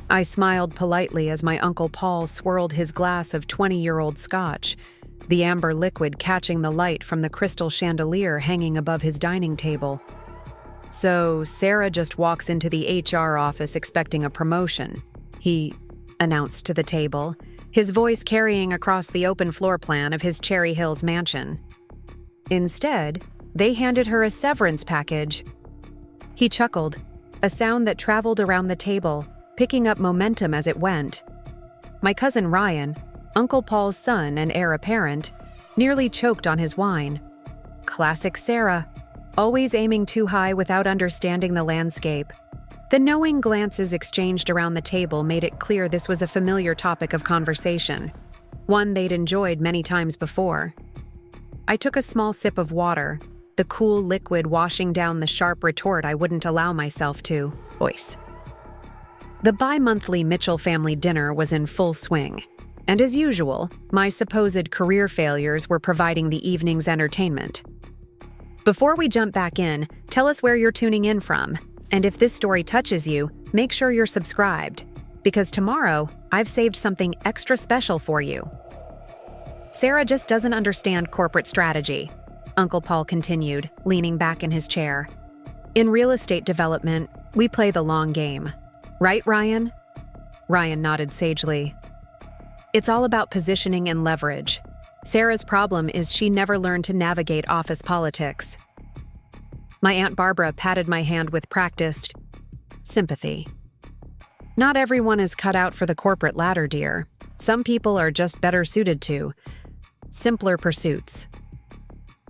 I smiled politely as my Uncle Paul swirled his glass of 20-year-old scotch, the amber liquid catching the light from the crystal chandelier hanging above his dining table. "So, Sarah just walks into the HR office expecting a promotion," he announced to the table, his voice carrying across the open floor plan of his Cherry Hills mansion. "Instead, they handed her a severance package." He chuckled, a sound that traveled around the table, picking up momentum as it went. My cousin Ryan, Uncle Paul's son and heir apparent, nearly choked on his wine. Classic Sarah, always aiming too high without understanding the landscape. The knowing glances exchanged around the table made it clear this was a familiar topic of conversation, one they'd enjoyed many times before. I took a small sip of water, the cool liquid washing down the sharp retort I wouldn't allow myself to voice. The bimonthly Mitchell family dinner was in full swing, and as usual, my supposed career failures were providing the evening's entertainment. Before we jump back in, tell us where you're tuning in from, and if this story touches you, make sure you're subscribed, because tomorrow, I've saved something extra special for you. Sarah just doesn't understand corporate strategy, Uncle Paul continued, leaning back in his chair. In real estate development, we play the long game. Right, Ryan? Ryan nodded sagely. It's all about positioning and leverage. Sarah's problem is she never learned to navigate office politics. My Aunt Barbara patted my hand with practiced sympathy. Not everyone is cut out for the corporate ladder, dear. Some people are just better suited to simpler pursuits.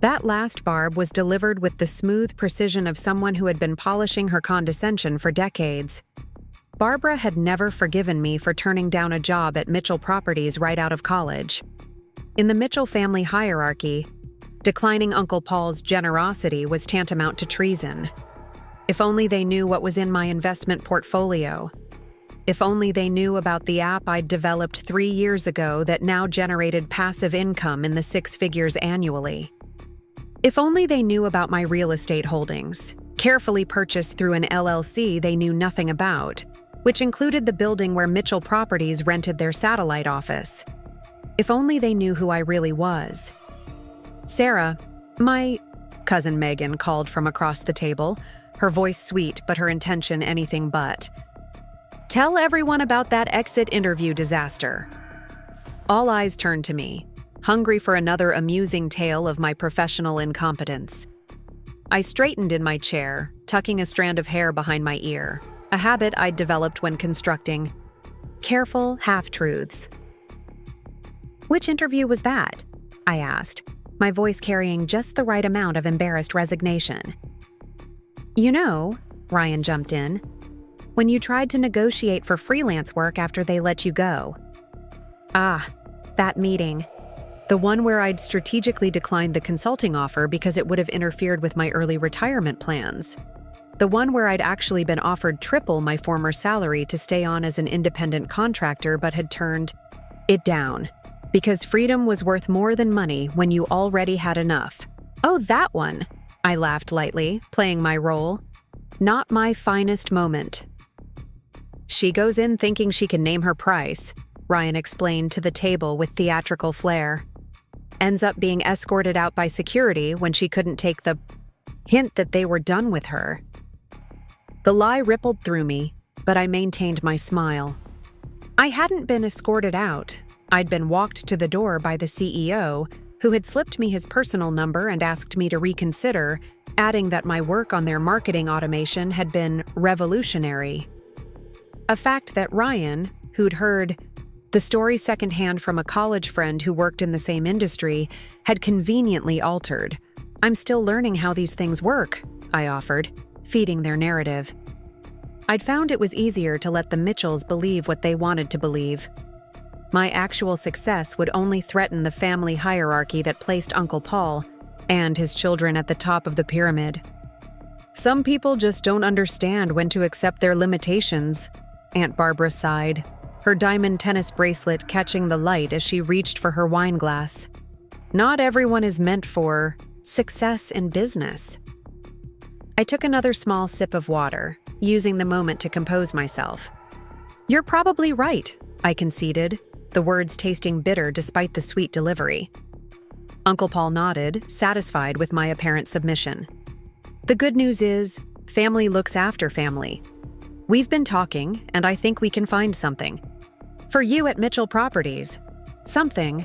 That last barb was delivered with the smooth precision of someone who had been polishing her condescension for decades. Barbara had never forgiven me for turning down a job at Mitchell Properties right out of college. In the Mitchell family hierarchy, declining Uncle Paul's generosity was tantamount to treason. If only they knew what was in my investment portfolio. If only they knew about the app I'd developed 3 years ago that now generated passive income in the 6 figures annually. If only they knew about my real estate holdings, carefully purchased through an LLC they knew nothing about, which included the building where Mitchell Properties rented their satellite office. If only they knew who I really was. "Sarah, my..." Cousin Megan called from across the table, her voice sweet but her intention anything but. "Tell everyone about that exit interview disaster." All eyes turned to me, hungry for another amusing tale of my professional incompetence. I straightened in my chair, tucking a strand of hair behind my ear, a habit I'd developed when constructing careful half-truths. "Which interview was that?" I asked, my voice carrying just the right amount of embarrassed resignation. "You know," Ryan jumped in, "when you tried to negotiate for freelance work after they let you go." "Ah, that meeting. The one where I'd strategically declined the consulting offer because it would have interfered with my early retirement plans. The one where I'd actually been offered triple my former salary to stay on as an independent contractor but had turned it down. Because freedom was worth more than money when you already had enough." "Oh, that one," I laughed lightly, playing my role. "Not my finest moment." "She goes in thinking she can name her price," Ryan explained to the table with theatrical flair. "Ends up being escorted out by security when she couldn't take the hint that they were done with her." The lie rippled through me, but I maintained my smile. I hadn't been escorted out. I'd been walked to the door by the CEO, who had slipped me his personal number and asked me to reconsider, adding that my work on their marketing automation had been revolutionary. A fact that Ryan, who'd heard the story secondhand from a college friend who worked in the same industry, had conveniently altered. "I'm still learning how these things work," I offered, feeding their narrative. I'd found it was easier to let the Mitchells believe what they wanted to believe. My actual success would only threaten the family hierarchy that placed Uncle Paul and his children at the top of the pyramid. "Some people just don't understand when to accept their limitations," Aunt Barbara sighed, her diamond tennis bracelet catching the light as she reached for her wine glass. "Not everyone is meant for success in business." I took another small sip of water, using the moment to compose myself. You're probably right, I conceded, the words tasting bitter despite the sweet delivery. Uncle Paul nodded, satisfied with my apparent submission. The good news is, family looks after family. We've been talking, and I think we can find something. For you at Mitchell Properties. Something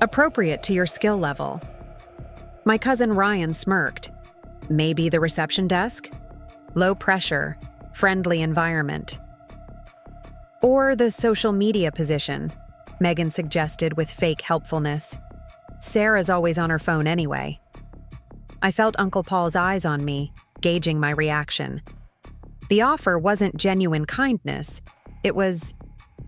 appropriate to your skill level. My cousin Ryan smirked. Maybe the reception desk? Low pressure, friendly environment. Or the social media position, Megan suggested with fake helpfulness. Sarah's always on her phone anyway. I felt Uncle Paul's eyes on me, gauging my reaction. The offer wasn't genuine kindness. It was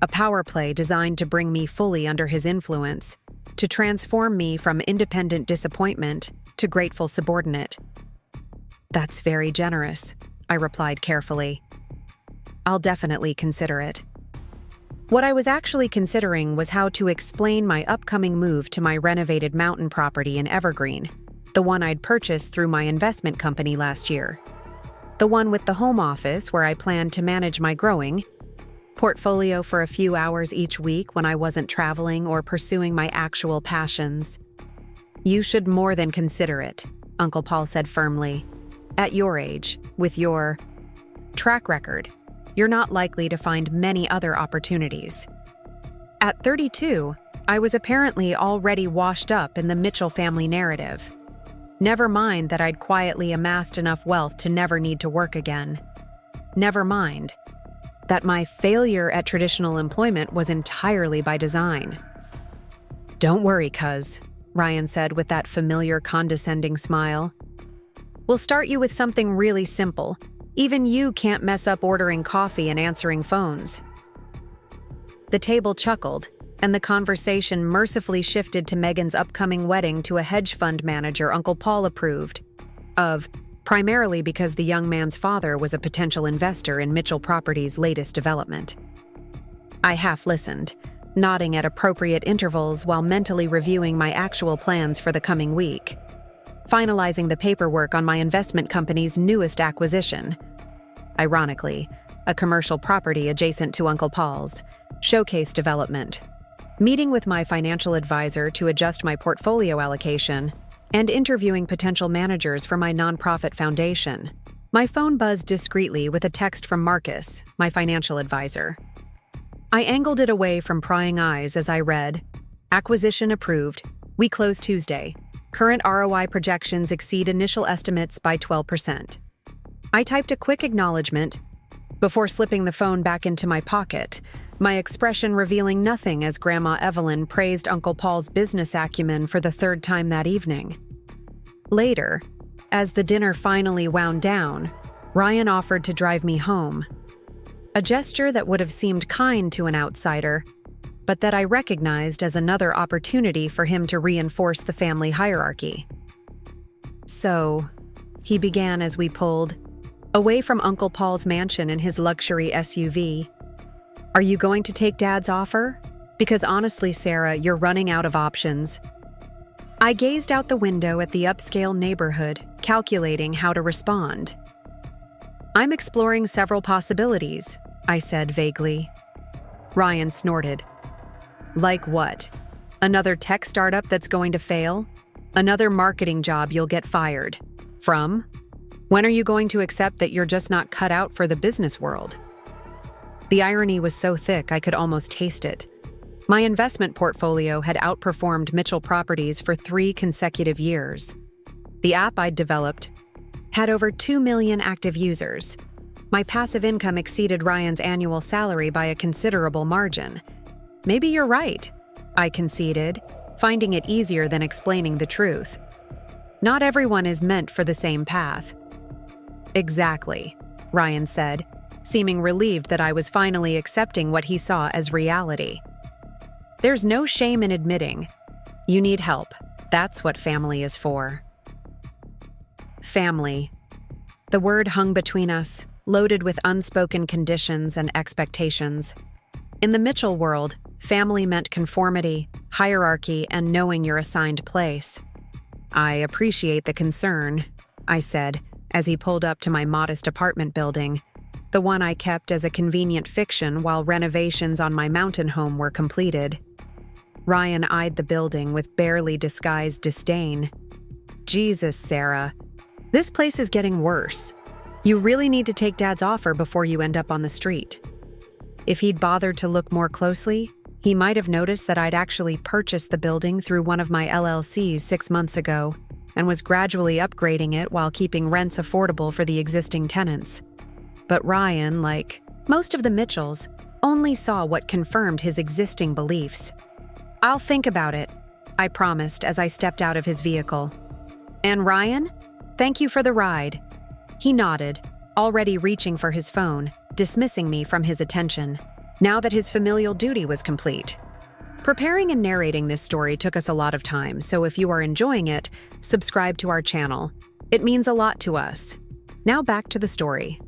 a power play designed to bring me fully under his influence, to transform me from independent disappointment to grateful subordinate. That's very generous, I replied carefully. I'll definitely consider it. What I was actually considering was how to explain my upcoming move to my renovated mountain property in Evergreen, the one I'd purchased through my investment company last year. The one with the home office where I planned to manage my growing portfolio for a few hours each week when I wasn't traveling or pursuing my actual passions. You should more than consider it, Uncle Paul said firmly. At your age, with your track record, you're not likely to find many other opportunities. At 32, I was apparently already washed up in the Mitchell family narrative. Never mind that I'd quietly amassed enough wealth to never need to work again. Never mind that my failure at traditional employment was entirely by design. Don't worry, cuz, Ryan said with that familiar condescending smile. We'll start you with something really simple. Even you can't mess up ordering coffee and answering phones. The table chuckled, and the conversation mercifully shifted to Megan's upcoming wedding to a hedge fund manager Uncle Paul approved of, primarily because the young man's father was a potential investor in Mitchell Properties' latest development. I half listened, nodding at appropriate intervals while mentally reviewing my actual plans for the coming week. Finalizing the paperwork on my investment company's newest acquisition. Ironically, a commercial property adjacent to Uncle Paul's, showcase development. Meeting with my financial advisor to adjust my portfolio allocation, and interviewing potential managers for my nonprofit foundation. My phone buzzed discreetly with a text from Marcus, my financial advisor. I angled it away from prying eyes as I read, Acquisition approved. We close Tuesday. Current ROI projections exceed initial estimates by 12%. I typed a quick acknowledgement before slipping the phone back into my pocket, my expression revealing nothing as Grandma Evelyn praised Uncle Paul's business acumen for the third time that evening. Later, as the dinner finally wound down, Ryan offered to drive me home. A gesture that would have seemed kind to an outsider, but that I recognized as another opportunity for him to reinforce the family hierarchy. So, he began as we pulled away from Uncle Paul's mansion in his luxury SUV. Are you going to take Dad's offer? Because honestly, Sarah, you're running out of options. I gazed out the window at the upscale neighborhood, calculating how to respond. I'm exploring several possibilities, I said vaguely. Ryan snorted. Like what? Another tech startup that's going to fail? Another marketing job you'll get fired from? When are you going to accept that you're just not cut out for the business world? The irony was so thick I could almost taste it. My investment portfolio had outperformed Mitchell Properties for 3 consecutive years. The app I'd developed had over 2 million active users. My passive income exceeded Ryan's annual salary by a considerable margin. Maybe you're right, I conceded, finding it easier than explaining the truth. Not everyone is meant for the same path. Exactly, Ryan said, seeming relieved that I was finally accepting what he saw as reality. There's no shame in admitting you need help. That's what family is for. Family. The word hung between us, loaded with unspoken conditions and expectations. In the Mitchell world, family meant conformity, hierarchy, and knowing your assigned place. I appreciate the concern, I said, as he pulled up to my modest apartment building, the one I kept as a convenient fiction while renovations on my mountain home were completed. Ryan eyed the building with barely disguised disdain. Jesus, Sarah. This place is getting worse. You really need to take Dad's offer before you end up on the street. If he'd bothered to look more closely, he might have noticed that I'd actually purchased the building through one of my LLCs 6 months ago and was gradually upgrading it while keeping rents affordable for the existing tenants. But Ryan, like most of the Mitchells, only saw what confirmed his existing beliefs. "I'll think about it," I promised as I stepped out of his vehicle. "And Ryan, thank you for the ride." He nodded, already reaching for his phone, dismissing me from his attention, now that his familial duty was complete. Preparing and narrating this story took us a lot of time, so if you are enjoying it, subscribe to our channel. It means a lot to us. Now back to the story.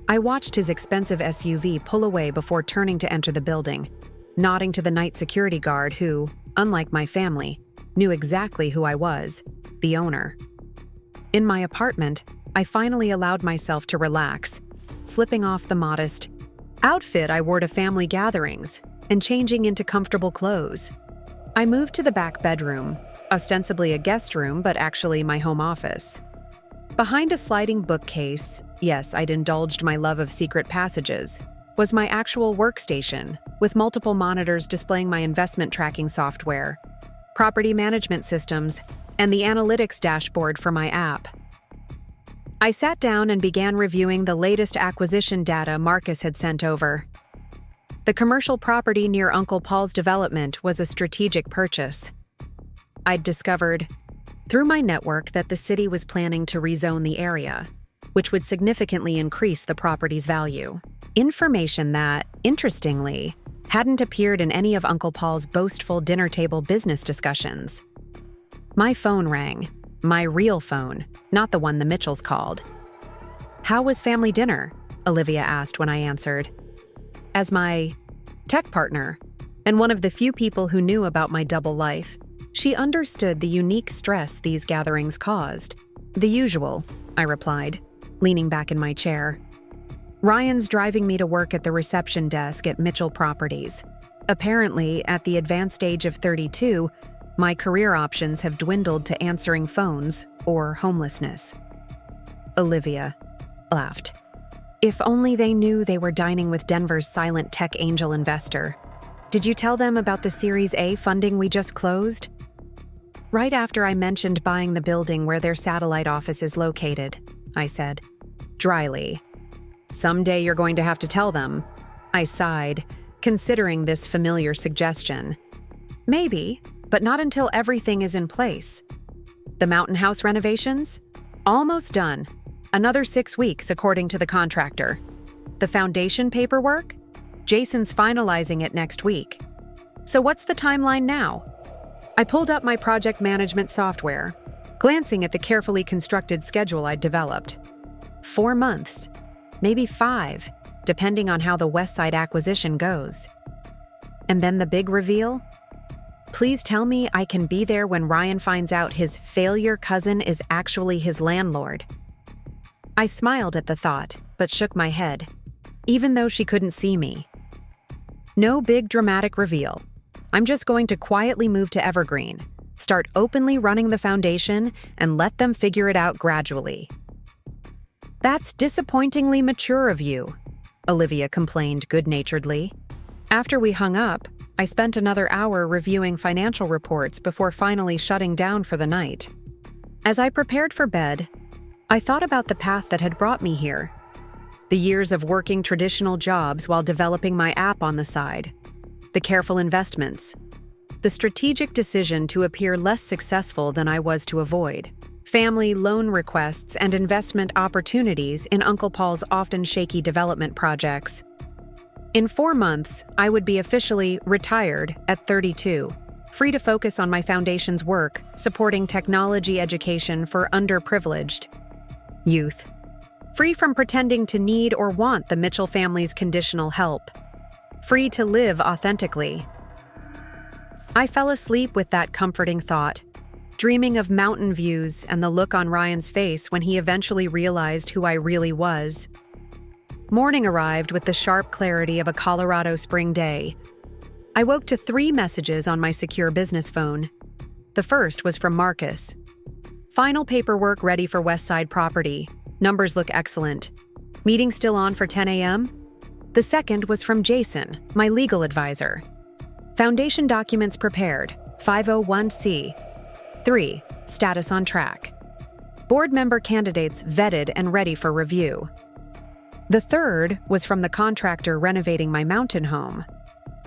I watched his expensive SUV pull away before turning to enter the building, nodding to the night security guard who, unlike my family, knew exactly who I was, the owner. In my apartment, I finally allowed myself to relax, slipping off the modest outfit I wore to family gatherings and changing into comfortable clothes. I moved to the back bedroom, ostensibly a guest room but actually my home office. Behind a sliding bookcase, yes, I'd indulged my love of secret passages, was my actual workstation, with multiple monitors displaying my investment tracking software, property management systems, and the analytics dashboard for my app. I sat down and began reviewing the latest acquisition data Marcus had sent over. The commercial property near Uncle Paul's development was a strategic purchase. I'd discovered, through my network, that the city was planning to rezone the area, which would significantly increase the property's value. Information that, interestingly, hadn't appeared in any of Uncle Paul's boastful dinner table business discussions. My phone rang. My real phone, not the one the Mitchells called. "How was family dinner?" Olivia asked when I answered. As my tech partner, and one of the few people who knew about my double life, she understood the unique stress these gatherings caused. "The usual," I replied, leaning back in my chair. "Ryan's driving me to work at the reception desk at Mitchell Properties. Apparently, at the advanced age of 32, my career options have dwindled to answering phones or homelessness." Olivia laughed. "If only they knew they were dining with Denver's silent tech angel investor. Did you tell them about the Series A funding we just closed?" "Right after I mentioned buying the building where their satellite office is located," I said, dryly. "Someday you're going to have to tell them," I sighed, considering this familiar suggestion. "Maybe, but not until everything is in place. The mountain house renovations? Almost done. Another 6 weeks, according to the contractor. The foundation paperwork? Jason's finalizing it next week. So what's the timeline now?" I pulled up my project management software, glancing at the carefully constructed schedule I'd developed. 4 months, maybe 5, depending on how the West Side acquisition goes. And then the big reveal? Please tell me I can be there when Ryan finds out his failure cousin is actually his landlord. I smiled at the thought, but shook my head, even though she couldn't see me. No big dramatic reveal. I'm just going to quietly move to Evergreen, start openly running the foundation, and let them figure it out gradually. "That's disappointingly mature of you," Olivia complained good-naturedly. After we hung up, I spent another hour reviewing financial reports before finally shutting down for the night. As I prepared for bed, I thought about the path that had brought me here. The years of working traditional jobs while developing my app on the side. The careful investments. The strategic decision to appear less successful than I was to avoid. Family loan requests and investment opportunities in Uncle Paul's often shaky development projects. In 4 months, I would be officially retired at 32, free to focus on my foundation's work, supporting technology education for underprivileged youth. Free from pretending to need or want the Mitchell family's conditional help. Free to live authentically. I fell asleep with that comforting thought, dreaming of mountain views and the look on Ryan's face when he eventually realized who I really was. Morning arrived with the sharp clarity of a Colorado spring day. I woke to 3 messages on my secure business phone. The first was from Marcus. Final paperwork ready for Westside property. Numbers look excellent. Meeting still on for 10 a.m.? The second was from Jason, my legal advisor. Foundation documents prepared, 501c. 3. Status on track. Board member candidates vetted and ready for review. The third was from the contractor renovating my mountain home.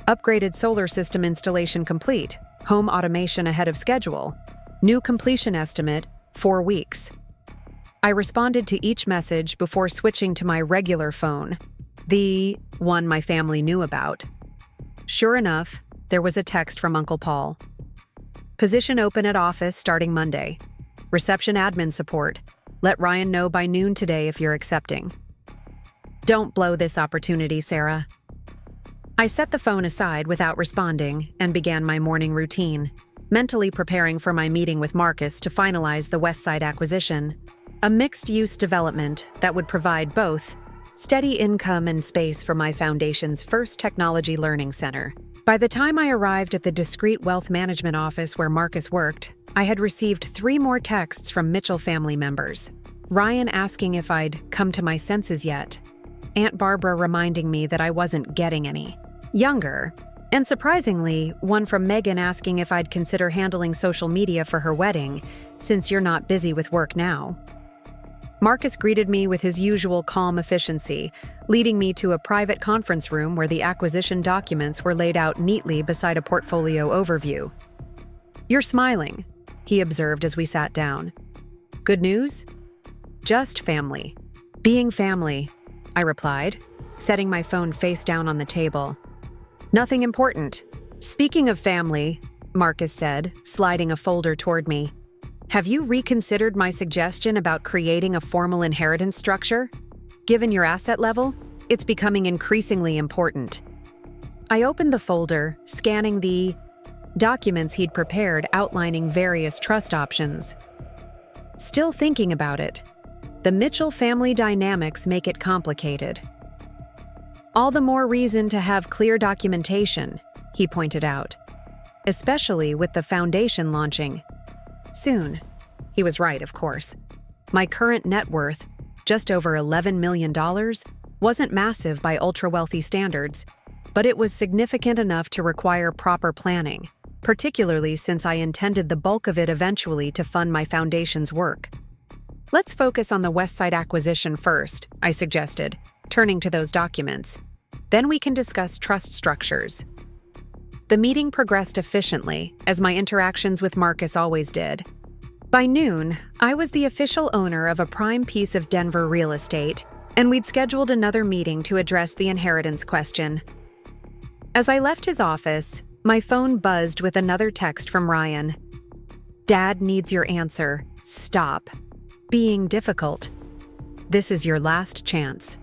Upgraded solar system installation complete, home automation ahead of schedule. New completion estimate, 4 weeks. I responded to each message before switching to my regular phone, the one my family knew about. Sure enough, there was a text from Uncle Paul. Position open at office starting Monday. Reception admin support. Let Ryan know by noon today if you're accepting. Don't blow this opportunity, Sarah. I set the phone aside without responding and began my morning routine, mentally preparing for my meeting with Marcus to finalize the Westside acquisition, a mixed-use development that would provide both steady income and space for my foundation's first technology learning center. By the time I arrived at the discreet wealth management office where Marcus worked, I had received 3 more texts from Mitchell family members. Ryan asking if I'd come to my senses yet. Aunt Barbara reminding me that I wasn't getting any. Younger, and surprisingly, one from Megan asking if I'd consider handling social media for her wedding, since you're not busy with work now. Marcus greeted me with his usual calm efficiency, leading me to a private conference room where the acquisition documents were laid out neatly beside a portfolio overview. You're smiling, he observed as we sat down. Good news? Just family. Being family, I replied, setting my phone face down on the table. Nothing important. Speaking of family, Marcus said, sliding a folder toward me. Have you reconsidered my suggestion about creating a formal inheritance structure? Given your asset level, it's becoming increasingly important. I opened the folder, scanning the documents he'd prepared outlining various trust options. Still thinking about it. The Mitchell family dynamics make it complicated. All the more reason to have clear documentation, he pointed out, especially with the foundation launching soon. He was right, of course. My current net worth, just over $11 million, wasn't massive by ultra-wealthy standards, but it was significant enough to require proper planning, particularly since I intended the bulk of it eventually to fund my foundation's work. Let's focus on the Westside acquisition first, I suggested, turning to those documents. Then we can discuss trust structures. The meeting progressed efficiently, as my interactions with Marcus always did. By noon, I was the official owner of a prime piece of Denver real estate, and we'd scheduled another meeting to address the inheritance question. As I left his office, my phone buzzed with another text from Ryan. Dad needs your answer. Stop being difficult. This is your last chance.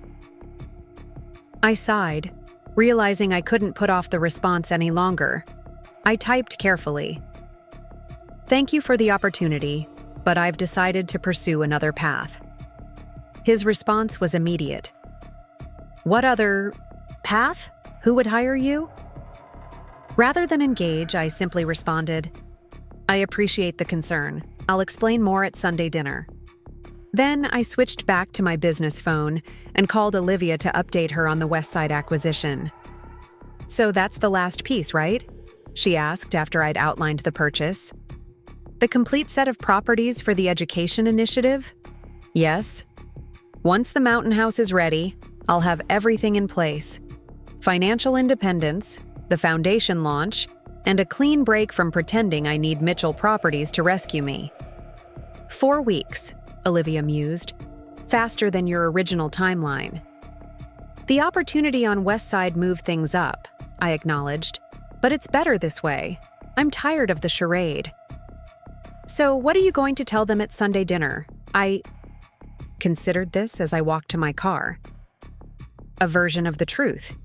I sighed, realizing I couldn't put off the response any longer. I typed carefully. Thank you for the opportunity, but I've decided to pursue another path. His response was immediate. What other path? Who would hire you? Rather than engage, I simply responded, I appreciate the concern. I'll explain more at Sunday dinner. Then I switched back to my business phone and called Olivia to update her on the Westside acquisition. So that's the last piece, right? She asked after I'd outlined the purchase. The complete set of properties for the education initiative? Yes. Once the mountain house is ready, I'll have everything in place. Financial independence, the foundation launch, and a clean break from pretending I need Mitchell Properties to rescue me. 4 weeks, Olivia mused, faster than your original timeline. The opportunity on Westside moved things up, I acknowledged, but it's better this way. I'm tired of the charade. So what are you going to tell them at Sunday dinner? I considered this as I walked to my car. A version of the truth,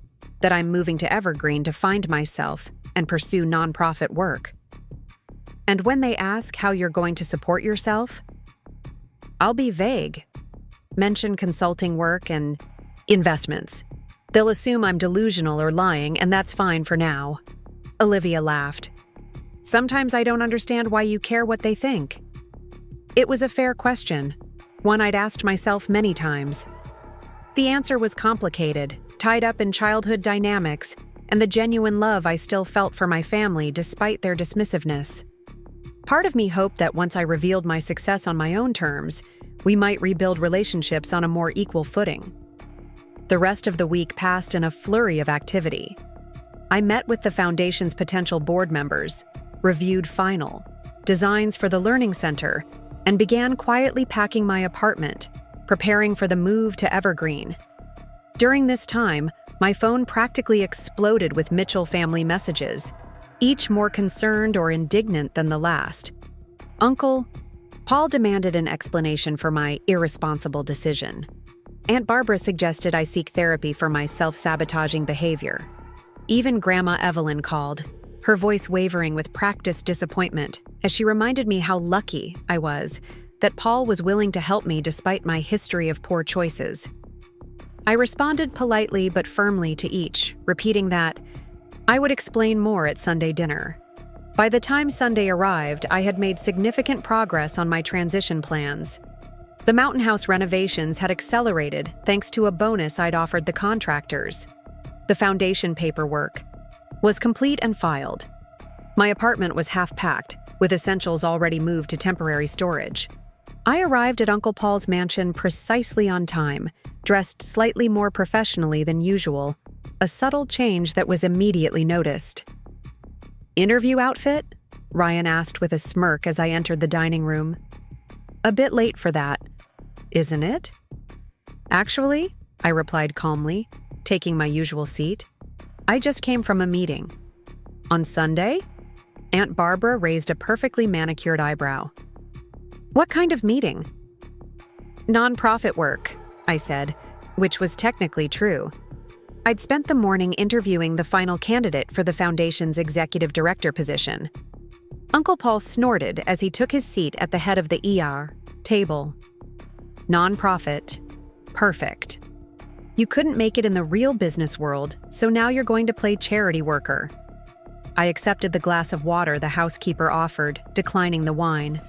that I'm moving to Evergreen to find myself and pursue nonprofit work. And when they ask how you're going to support yourself, I'll be vague. Mention consulting work and Investments. They'll assume I'm delusional or lying, and that's fine for now. Olivia laughed. Sometimes I don't understand why you care what they think. It was a fair question, one I'd asked myself many times. The answer was complicated, tied up in childhood dynamics, and the genuine love I still felt for my family despite their dismissiveness. Part of me hoped that once I revealed my success on my own terms, we might rebuild relationships on a more equal footing. The rest of the week passed in a flurry of activity. I met with the Foundation's potential board members, reviewed final designs for the Learning Center, and began quietly packing my apartment, preparing for the move to Evergreen. During this time, my phone practically exploded with Mitchell family messages, each more concerned or indignant than the last. Uncle, Paul demanded an explanation for my irresponsible decision. Aunt Barbara suggested I seek therapy for my self-sabotaging behavior. Even Grandma Evelyn called, her voice wavering with practiced disappointment as she reminded me how lucky I was that Paul was willing to help me despite my history of poor choices. I responded politely but firmly to each, repeating that I would explain more at Sunday dinner. By the time Sunday arrived, I had made significant progress on my transition plans. The Mountain House renovations had accelerated thanks to a bonus I'd offered the contractors. The foundation paperwork was complete and filed. My apartment was half-packed, with essentials already moved to temporary storage. I arrived at Uncle Paul's mansion precisely on time, dressed slightly more professionally than usual, a subtle change that was immediately noticed. "Interview outfit?" Ryan asked with a smirk as I entered the dining room. "A bit late for that, isn't it?" "Actually," I replied calmly, taking my usual seat, "I just came from a meeting." "On Sunday?" Aunt Barbara raised a perfectly manicured eyebrow. "What kind of meeting?" "Nonprofit work," I said, which was technically true. I'd spent the morning interviewing the final candidate for the Foundation's executive director position. Uncle Paul snorted as he took his seat at the head of the heir table. "Nonprofit. Perfect. You couldn't make it in the real business world, so now you're going to play charity worker." I accepted the glass of water the housekeeper offered, declining the wine.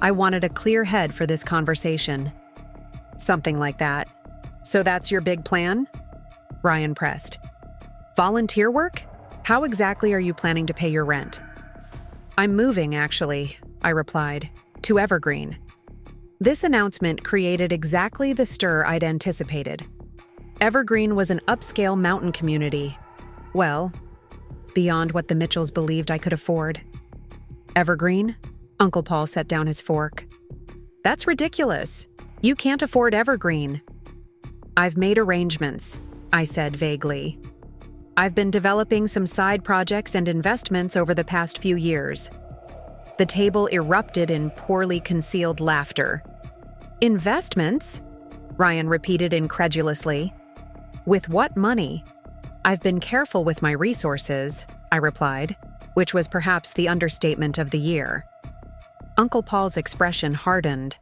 I wanted a clear head for this conversation. "Something like that. So that's your big plan?" Ryan pressed. "Volunteer work? How exactly are you planning to pay your rent?" "I'm moving, actually," I replied, "to Evergreen." This announcement created exactly the stir I'd anticipated. Evergreen was an upscale mountain community. Well, beyond what the Mitchells believed I could afford. "Evergreen?" Uncle Paul set down his fork. "That's ridiculous. You can't afford Evergreen." "I've made arrangements," I said vaguely. "I've been developing some side projects and investments over the past few years." The table erupted in poorly concealed laughter. "Investments?" Ryan repeated incredulously. "With what money?" "I've been careful with my resources," I replied, which was perhaps the understatement of the year. Uncle Paul's expression hardened.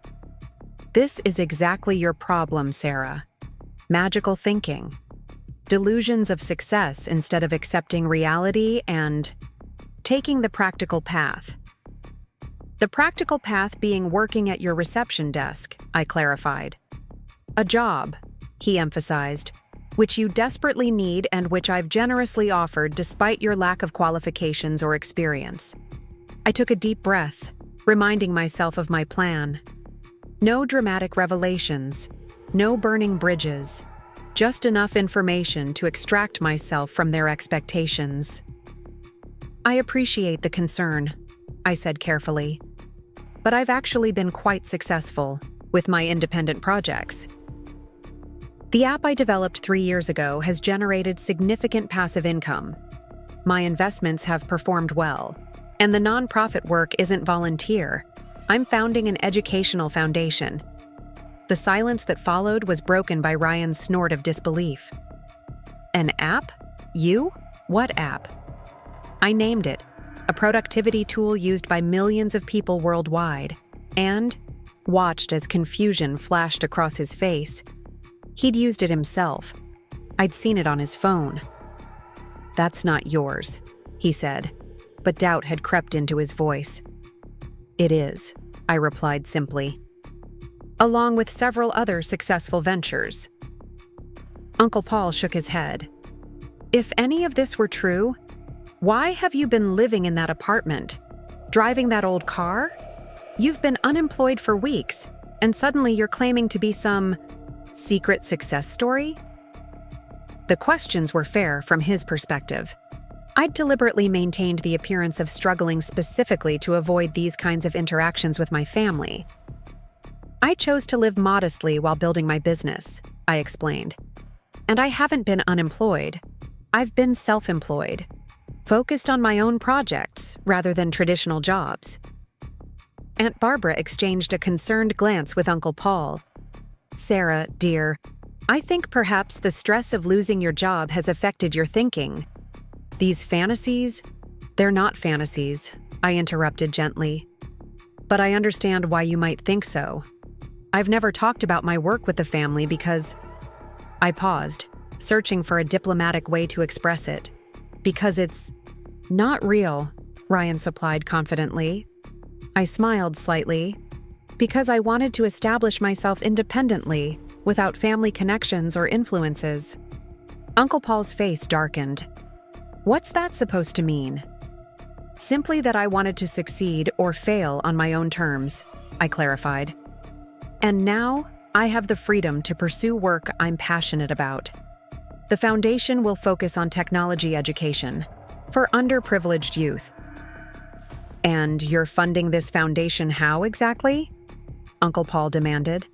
"This is exactly your problem, Sarah. Magical thinking. Delusions of success instead of accepting reality and taking the practical path." "The practical path being working at your reception desk," I clarified. "A job," he emphasized, "which you desperately need and which I've generously offered despite your lack of qualifications or experience." I took a deep breath, reminding myself of my plan. No dramatic revelations, no burning bridges, just enough information to extract myself from their expectations. "I appreciate the concern," I said carefully, "but I've actually been quite successful with my independent projects. The app I developed 3 years ago has generated significant passive income. My investments have performed well, and the nonprofit work isn't volunteer. I'm founding an educational foundation." The silence that followed was broken by Ryan's snort of disbelief. "An app? You? What app?" I named it, a productivity tool used by millions of people worldwide, and watched as confusion flashed across his face. He'd used it himself. I'd seen it on his phone. "That's not yours," he said, but doubt had crept into his voice. "It is," I replied simply. "Along with several other successful ventures." Uncle Paul shook his head. "If any of this were true, why have you been living in that apartment? Driving that old car? You've been unemployed for weeks, and suddenly you're claiming to be some secret success story?" The questions were fair from his perspective. I'd deliberately maintained the appearance of struggling specifically to avoid these kinds of interactions with my family. "I chose to live modestly while building my business," I explained. "And I haven't been unemployed. I've been self-employed, focused on my own projects rather than traditional jobs." Aunt Barbara exchanged a concerned glance with Uncle Paul. "Sarah, dear, I think perhaps the stress of losing your job has affected your thinking. These fantasies, they're not fantasies," I interrupted gently. "But I understand why you might think so. I've never talked about my work with the family because—" I paused, searching for a diplomatic way to express it. "Because it's not real," Ryan supplied confidently. I smiled slightly. "Because I wanted to establish myself independently, without family connections or influences." Uncle Paul's face darkened. "What's that supposed to mean?" "Simply that I wanted to succeed or fail on my own terms," I clarified. "And now, I have the freedom to pursue work I'm passionate about. The foundation will focus on technology education for underprivileged youth." "And you're funding this foundation how exactly?" Uncle Paul demanded.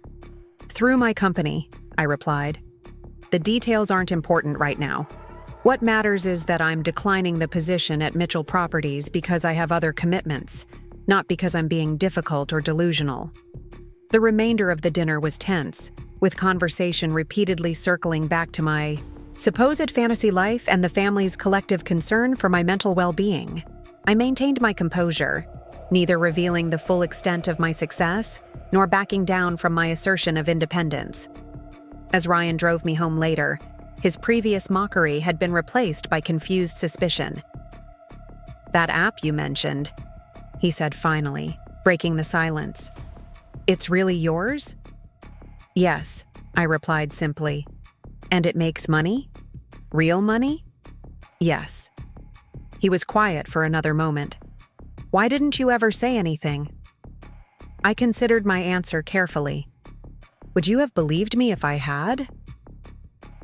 "Through my company," I replied. "The details aren't important right now. What matters is that I'm declining the position at Mitchell Properties because I have other commitments, not because I'm being difficult or delusional." The remainder of the dinner was tense, with conversation repeatedly circling back to my supposed fantasy life and the family's collective concern for my mental well-being. I maintained my composure, neither revealing the full extent of my success nor backing down from my assertion of independence. As Ryan drove me home later, his previous mockery had been replaced by confused suspicion. "That app you mentioned," he said finally, breaking the silence. "It's really yours?" "Yes," I replied simply. "And it makes money? Real money?" "Yes." He was quiet for another moment. "Why didn't you ever say anything?" I considered my answer carefully. "Would you have believed me if I had?"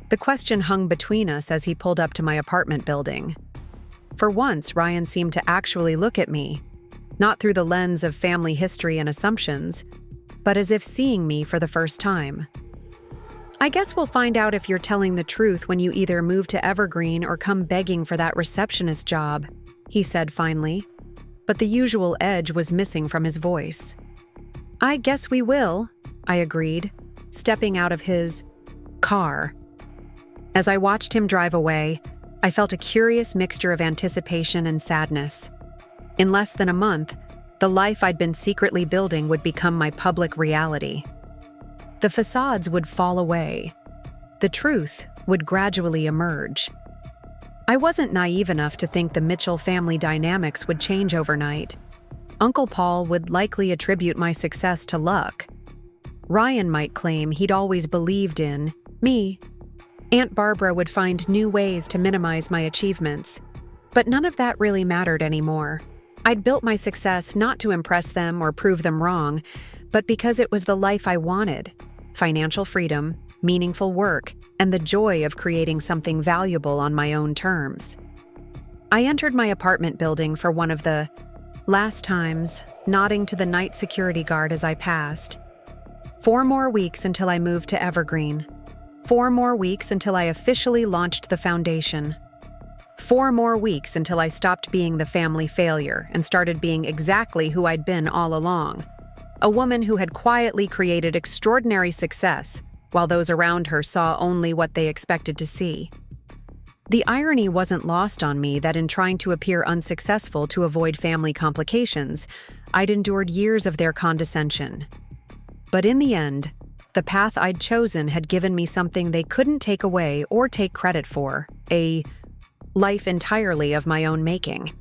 The question hung between us as he pulled up to my apartment building. For once, Ryan seemed to actually look at me, not through the lens of family history and assumptions, but as if seeing me for the first time. "I guess we'll find out if you're telling the truth when you either move to Evergreen or come begging for that receptionist job," he said finally, but the usual edge was missing from his voice. "I guess we will," I agreed, stepping out of his car. As I watched him drive away, I felt a curious mixture of anticipation and sadness. In less than a month, the life I'd been secretly building would become my public reality. The facades would fall away. The truth would gradually emerge. I wasn't naive enough to think the Mitchell family dynamics would change overnight. Uncle Paul would likely attribute my success to luck. Ryan might claim he'd always believed in me. Aunt Barbara would find new ways to minimize my achievements. But none of that really mattered anymore. I'd built my success not to impress them or prove them wrong, but because it was the life I wanted: financial freedom, meaningful work, and the joy of creating something valuable on my own terms. I entered my apartment building for one of the last times, nodding to the night security guard as I passed. 4 more weeks until I moved to Evergreen. 4 more weeks until I officially launched the foundation. 4 more weeks until I stopped being the family failure and started being exactly who I'd been all along. A woman who had quietly created extraordinary success, while those around her saw only what they expected to see. The irony wasn't lost on me that in trying to appear unsuccessful to avoid family complications, I'd endured years of their condescension. But in the end, The path I'd chosen had given me something they couldn't take away or take credit for, a life entirely of my own making.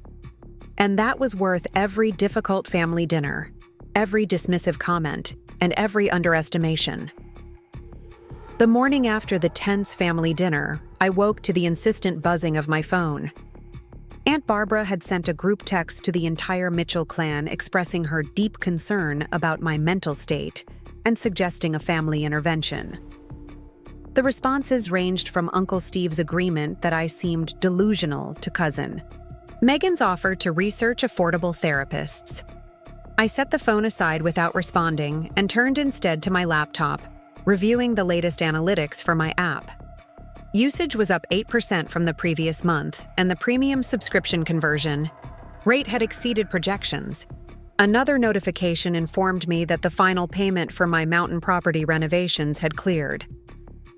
And that was worth every difficult family dinner, every dismissive comment, and every underestimation. The morning after the tense family dinner, I woke to the insistent buzzing of my phone. Aunt Barbara had sent a group text to the entire Mitchell clan expressing her deep concern about my mental state and suggesting a family intervention. The responses ranged from Uncle Steve's agreement that I seemed delusional to cousin Megan's offer to research affordable therapists. I set the phone aside without responding and turned instead to my laptop, reviewing the latest analytics for my app. Usage was up 8% from the previous month, and the premium subscription conversion rate had exceeded projections. Another notification informed me that the final payment for my mountain property renovations had cleared.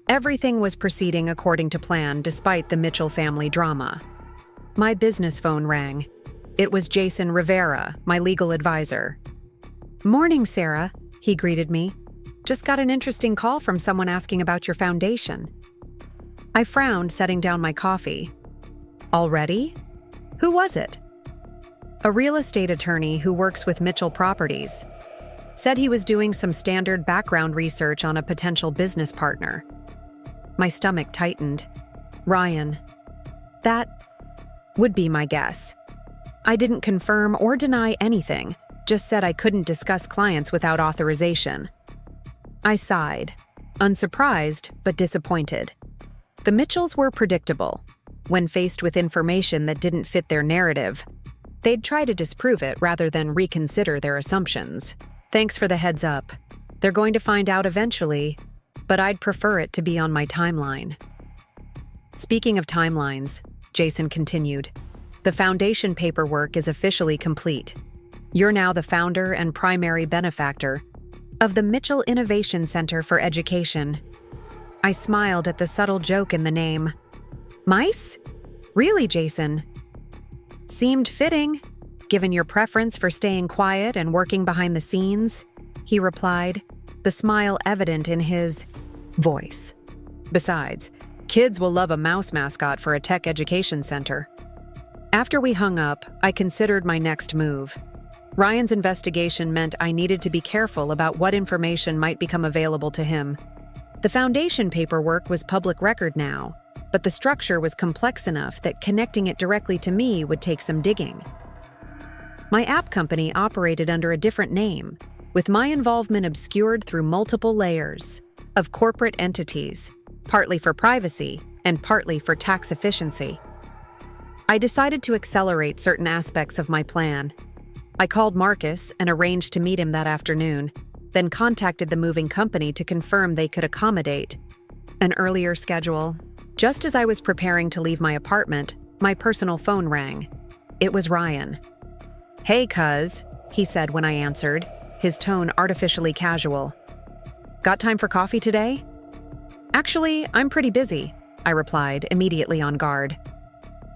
Everything was proceeding according to plan despite the Mitchell family drama. My business phone rang. It was Jason Rivera, my legal advisor. "Morning, Sarah," he greeted me. "Just got an interesting call from someone asking about your foundation." I frowned, setting down my coffee. "Already? Who was it?" "A real estate attorney who works with Mitchell Properties. Said he was doing some standard background research on a potential business partner." My stomach tightened. Ryan. That would be my guess. I didn't confirm or deny anything, just said I couldn't discuss clients without authorization. I sighed, unsurprised but disappointed. The Mitchells were predictable. When faced with information that didn't fit their narrative, they'd try to disprove it rather than reconsider their assumptions. "Thanks for the heads up. They're going to find out eventually, but I'd prefer it to be on my timeline." Speaking of timelines, Jason continued, "the foundation paperwork is officially complete. You're now the founder and primary benefactor of the Mitchell Innovation Center for Education." I smiled at the subtle joke in the name. "Mice? Really, Jason?" "Seemed fitting, given your preference for staying quiet and working behind the scenes," he replied, the smile evident in his voice. "Besides, kids will love a mouse mascot for a tech education center." After we hung up, I considered my next move. Ryan's investigation meant I needed to be careful about what information might become available to him. The foundation paperwork was public record now, but the structure was complex enough that connecting it directly to me would take some digging. My app company operated under a different name, with my involvement obscured through multiple layers of corporate entities, partly for privacy and partly for tax efficiency. I decided to accelerate certain aspects of my plan. I called Marcus and arranged to meet him that afternoon, then contacted the moving company to confirm they could accommodate an earlier schedule. Just as I was preparing to leave my apartment, my personal phone rang. It was Ryan. "Hey, cuz," he said when I answered, his tone artificially casual. "Got time for coffee today?" "Actually, I'm pretty busy," I replied, immediately on guard.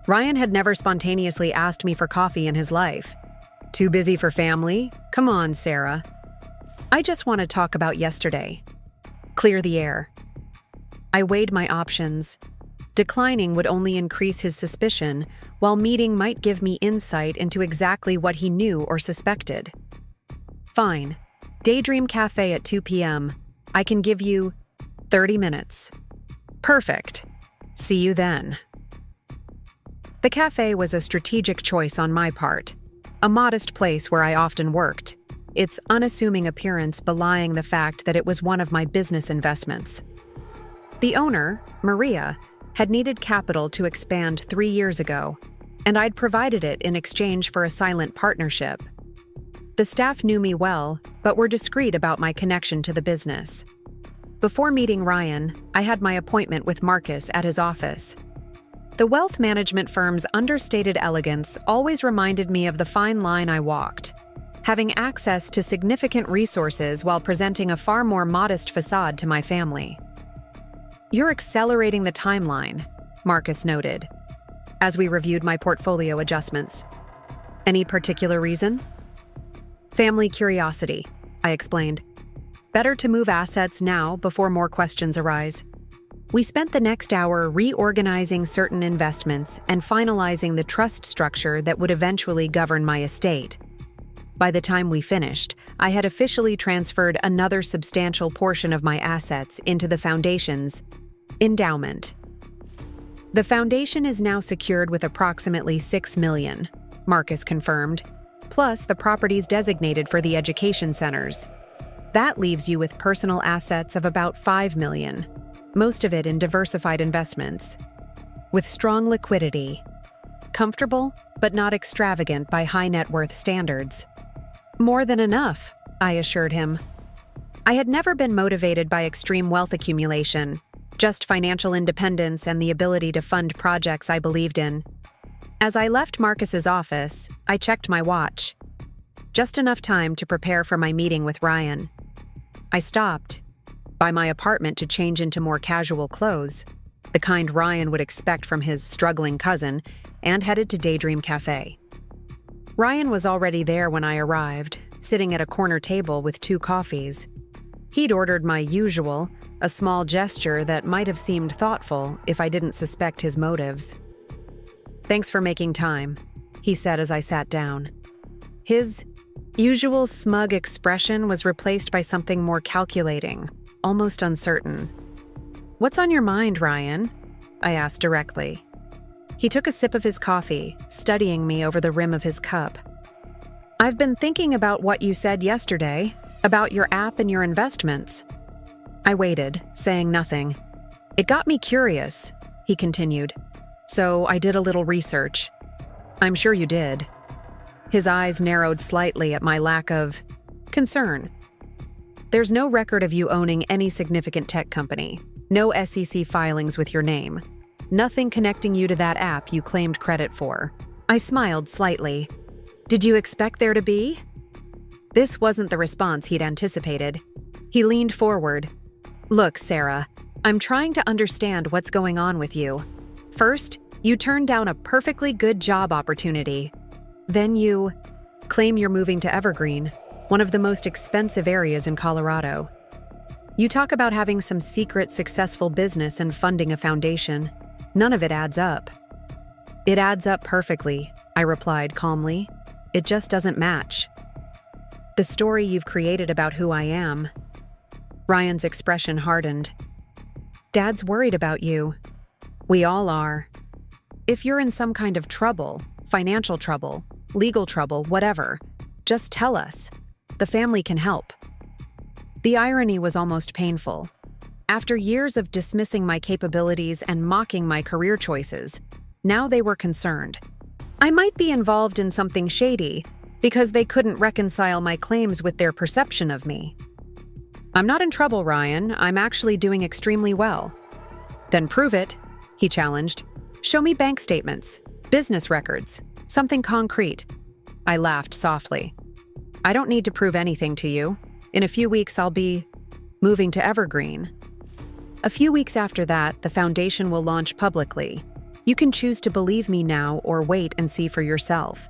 Ryan had never spontaneously asked me for coffee in his life. "Too busy for family? Come on, Sarah. I just want to talk about yesterday. Clear the air." I weighed my options. Declining would only increase his suspicion, while meeting might give me insight into exactly what he knew or suspected. "Fine. Daydream Cafe at 2 p.m. I can give you 30 minutes. "Perfect. See you then." The cafe was a strategic choice on my part, a modest place where I often worked, its unassuming appearance belying the fact that it was one of my business investments. The owner, Maria, had needed capital to expand 3 years ago, and I'd provided it in exchange for a silent partnership. The staff knew me well, but were discreet about my connection to the business. Before meeting Ryan, I had my appointment with Marcus at his office. The wealth management firm's understated elegance always reminded me of the fine line I walked, having access to significant resources while presenting a far more modest facade to my family. "You're accelerating the timeline," Marcus noted, as we reviewed my portfolio adjustments. "Any particular reason?" "Family curiosity," I explained. Better to move assets now before more questions arise. We spent the next hour reorganizing certain investments and finalizing the trust structure that would eventually govern my estate. By the time we finished, I had officially transferred another substantial portion of my assets into the foundation's endowment. The foundation is now secured with approximately $6 million, Marcus confirmed, plus the properties designated for the education centers. That leaves you with personal assets of about $5 million, most of it in diversified investments. With strong liquidity. Comfortable, but not extravagant by high net worth standards. More than enough, I assured him. I had never been motivated by extreme wealth accumulation, just financial independence and the ability to fund projects I believed in. As I left Marcus's office, I checked my watch. Just enough time to prepare for my meeting with Ryan. I stopped by my apartment to change into more casual clothes, the kind Ryan would expect from his struggling cousin, and headed to Daydream Cafe. Ryan was already there when I arrived, sitting at a corner table with 2 coffees. He'd ordered my usual, a small gesture that might have seemed thoughtful if I didn't suspect his motives. "Thanks for making time," he said as I sat down. His usual smug expression was replaced by something more calculating, almost uncertain. "What's on your mind, Ryan?" I asked directly. He took a sip of his coffee, studying me over the rim of his cup. "I've been thinking about what you said yesterday, about your app and your investments." I waited, saying nothing. "It got me curious," he continued. "So I did a little research." "I'm sure you did." His eyes narrowed slightly at my lack of concern. "There's no record of you owning any significant tech company, no SEC filings with your name, nothing connecting you to that app you claimed credit for." I smiled slightly. "Did you expect there to be?" This wasn't the response he'd anticipated. He leaned forward. "Look, Sarah, I'm trying to understand what's going on with you. First, you turned down a perfectly good job opportunity. Then you claim you're moving to Evergreen, one of the most expensive areas in Colorado. You talk about having some secret successful business and funding a foundation. None of it adds up." "It adds up perfectly," I replied calmly. "It just doesn't match. The story you've created about who I am." Ryan's expression hardened. "Dad's worried about you. We all are. If you're in some kind of trouble, financial trouble, legal trouble, whatever, just tell us. The family can help." The irony was almost painful. After years of dismissing my capabilities and mocking my career choices, now they were concerned. I might be involved in something shady because they couldn't reconcile my claims with their perception of me. "I'm not in trouble, Ryan. I'm actually doing extremely well." "Then prove it," he challenged. "Show me bank statements, business records, something concrete." I laughed softly. "I don't need to prove anything to you. In a few weeks, I'll be moving to Evergreen. A few weeks after that, the foundation will launch publicly. You can choose to believe me now or wait and see for yourself."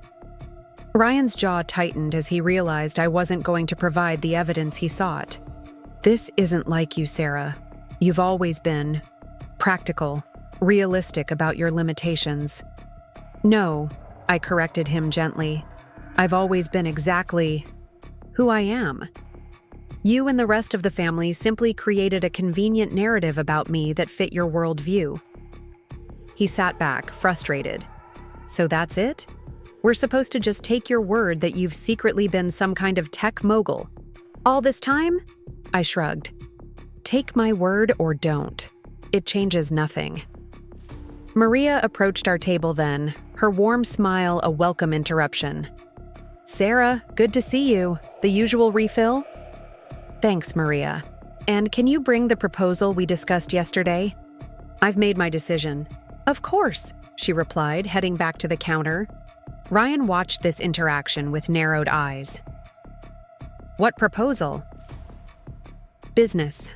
Ryan's jaw tightened as he realized I wasn't going to provide the evidence he sought. "This isn't like you, Sarah. You've always been practical, realistic about your limitations." "No," I corrected him gently. "I've always been exactly who I am. You and the rest of the family simply created a convenient narrative about me that fit your worldview." He sat back, frustrated. "So that's it? We're supposed to just take your word that you've secretly been some kind of tech mogul all this time?" I shrugged. "Take my word or don't. It changes nothing." Maria approached our table then, her warm smile a welcome interruption. "Sarah, good to see you. The usual refill?" "Thanks, Maria. And can you bring the proposal we discussed yesterday?" "I've made my decision." "Of course," she replied, heading back to the counter. Ryan watched this interaction with narrowed eyes. "What proposal?" "Business,"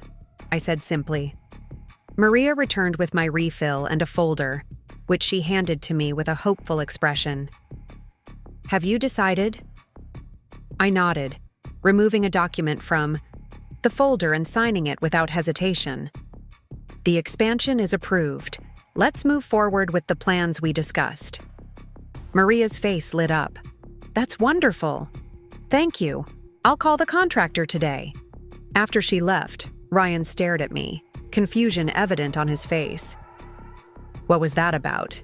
I said simply. Maria returned with my refill and a folder, which she handed to me with a hopeful expression. "Have you decided?" I nodded, removing a document from the folder and signing it without hesitation. The expansion is approved. Let's move forward with the plans we discussed. Maria's face lit up. That's wonderful. Thank you. I'll call the contractor today. After she left, Ryan stared at me, confusion evident on his face. What was that about?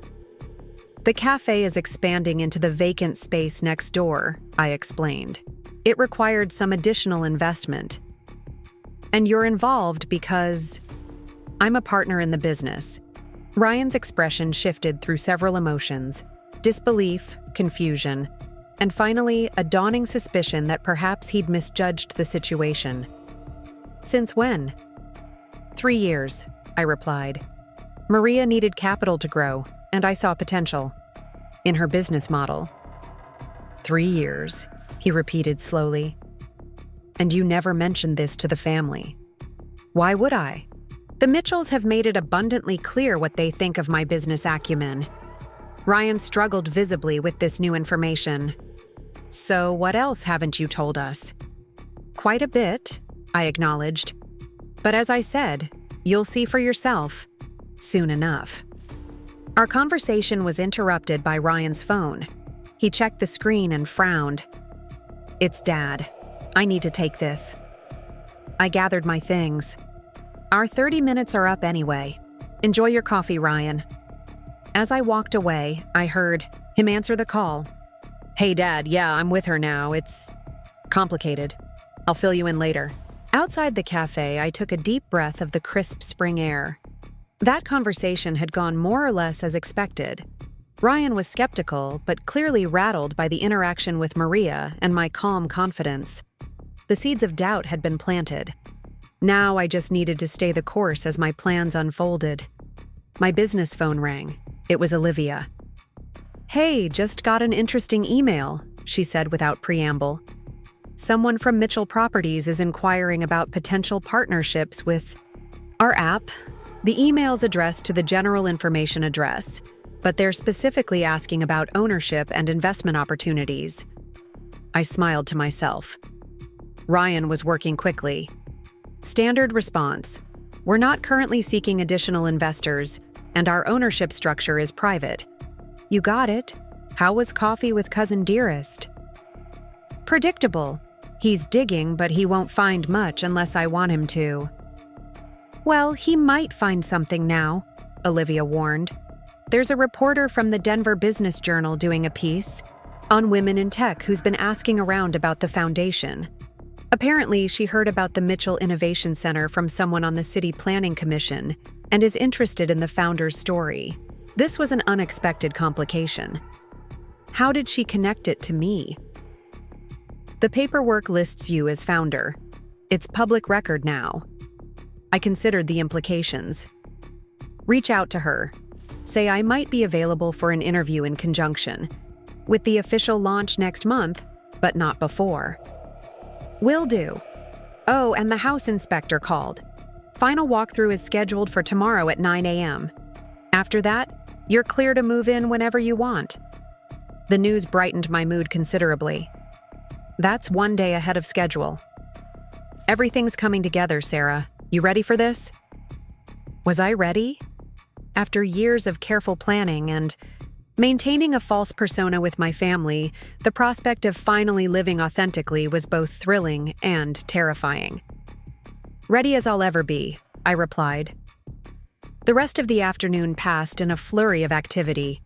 The cafe is expanding into the vacant space next door, I explained. It required some additional investment. And you're involved because I'm a partner in the business. Ryan's expression shifted through several emotions: disbelief, confusion, and finally a dawning suspicion that perhaps he'd misjudged the situation. Since when? 3 years, I replied. Maria needed capital to grow, and I saw potential in her business model. 3 years, he repeated slowly. And you never mentioned this to the family. Why would I? The Mitchells have made it abundantly clear what they think of my business acumen. Ryan struggled visibly with this new information. So what else haven't you told us? Quite a bit, I acknowledged. But as I said, you'll see for yourself soon enough. Our conversation was interrupted by Ryan's phone. He checked the screen and frowned. It's Dad. I need to take this. I gathered my things. Our 30 minutes are up anyway. Enjoy your coffee, Ryan. As I walked away, I heard him answer the call. Hey, Dad, yeah, I'm with her now. It's complicated. I'll fill you in later. Outside the cafe, I took a deep breath of the crisp spring air. That conversation had gone more or less as expected. Ryan was skeptical, but clearly rattled by the interaction with Maria and my calm confidence. The seeds of doubt had been planted. Now I just needed to stay the course as my plans unfolded. My business phone rang. It was Olivia. Hey, just got an interesting email, she said without preamble. Someone from Mitchell Properties is inquiring about potential partnerships with our app. The email's addressed to the general information address, but they're specifically asking about ownership and investment opportunities. I smiled to myself. Ryan was working quickly. Standard response: we're not currently seeking additional investors, and our ownership structure is private. You got it. How was coffee with Cousin Dearest? Predictable. He's digging, but he won't find much unless I want him to. Well, he might find something now, Olivia warned. There's a reporter from the Denver Business Journal doing a piece on women in tech who's been asking around about the foundation. Apparently, she heard about the Mitchell Innovation Center from someone on the City Planning Commission and is interested in the founder's story. This was an unexpected complication. How did she connect it to me? The paperwork lists you as founder. It's public record now. I considered the implications. Reach out to her. Say I might be available for an interview in conjunction with the official launch next month, but not before. Will do. Oh, and the house inspector called. Final walkthrough is scheduled for tomorrow at 9 a.m. After that, you're clear to move in whenever you want. The news brightened my mood considerably. That's 1 day ahead of schedule. Everything's coming together, Sarah. You ready for this? Was I ready? After years of careful planning and maintaining a false persona with my family, the prospect of finally living authentically was both thrilling and terrifying. Ready as I'll ever be, I replied. The rest of the afternoon passed in a flurry of activity.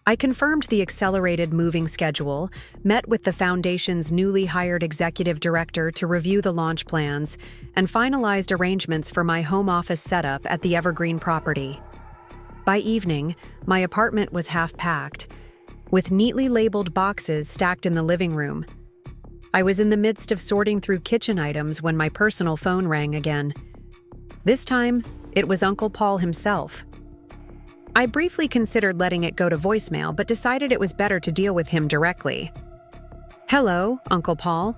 I confirmed the accelerated moving schedule, met with the foundation's newly hired executive director to review the launch plans, and finalized arrangements for my home office setup at the Evergreen property. By evening, my apartment was half-packed, with neatly labeled boxes stacked in the living room. I was in the midst of sorting through kitchen items when my personal phone rang again. This time, it was Uncle Paul himself. I briefly considered letting it go to voicemail, but decided it was better to deal with him directly. Hello, Uncle Paul.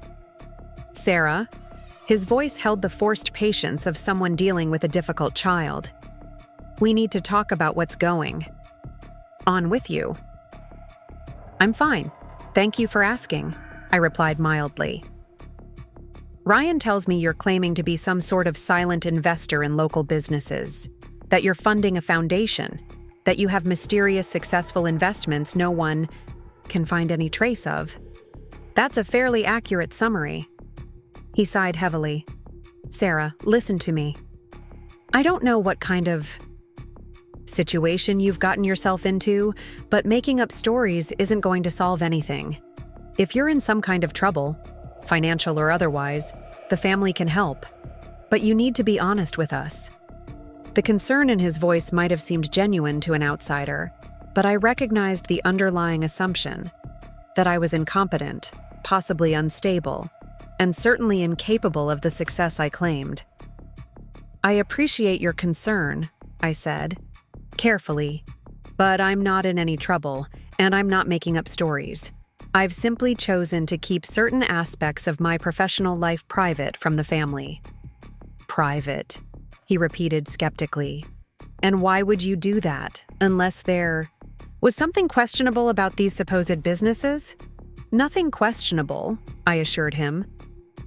Sarah. His voice held the forced patience of someone dealing with a difficult child. We need to talk about what's going on with you. I'm fine. Thank you for asking, I replied mildly. Ryan tells me you're claiming to be some sort of silent investor in local businesses, that you're funding a foundation, that you have mysterious successful investments no one can find any trace of. That's a fairly accurate summary. He sighed heavily. Sarah, listen to me. I don't know what kind of situation you've gotten yourself into, but making up stories isn't going to solve anything. If you're in some kind of trouble, financial or otherwise, the family can help. But you need to be honest with us. The concern in his voice might have seemed genuine to an outsider, but I recognized the underlying assumption that I was incompetent, possibly unstable, and certainly incapable of the success I claimed. I appreciate your concern, I said, carefully, but I'm not in any trouble, and I'm not making up stories. I've simply chosen to keep certain aspects of my professional life private from the family. Private, he repeated skeptically. And why would you do that, unless there was something questionable about these supposed businesses? Nothing questionable, I assured him.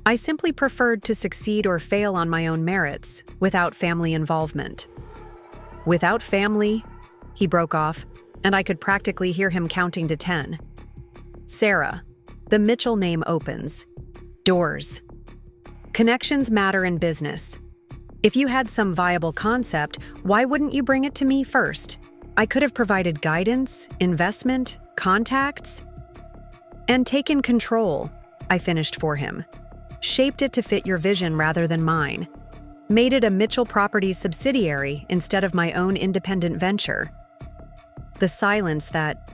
I simply preferred to succeed or fail on my own merits, without family involvement. Without family, he broke off, and I could practically hear him counting to 10. Sarah, the Mitchell name opens. Doors. Connections matter in business. If you had some viable concept, why wouldn't you bring it to me first? I could have provided guidance, investment, contacts, and taken control, I finished for him. Shaped it to fit your vision rather than mine. Made it a Mitchell Properties subsidiary instead of my own independent venture. The silence that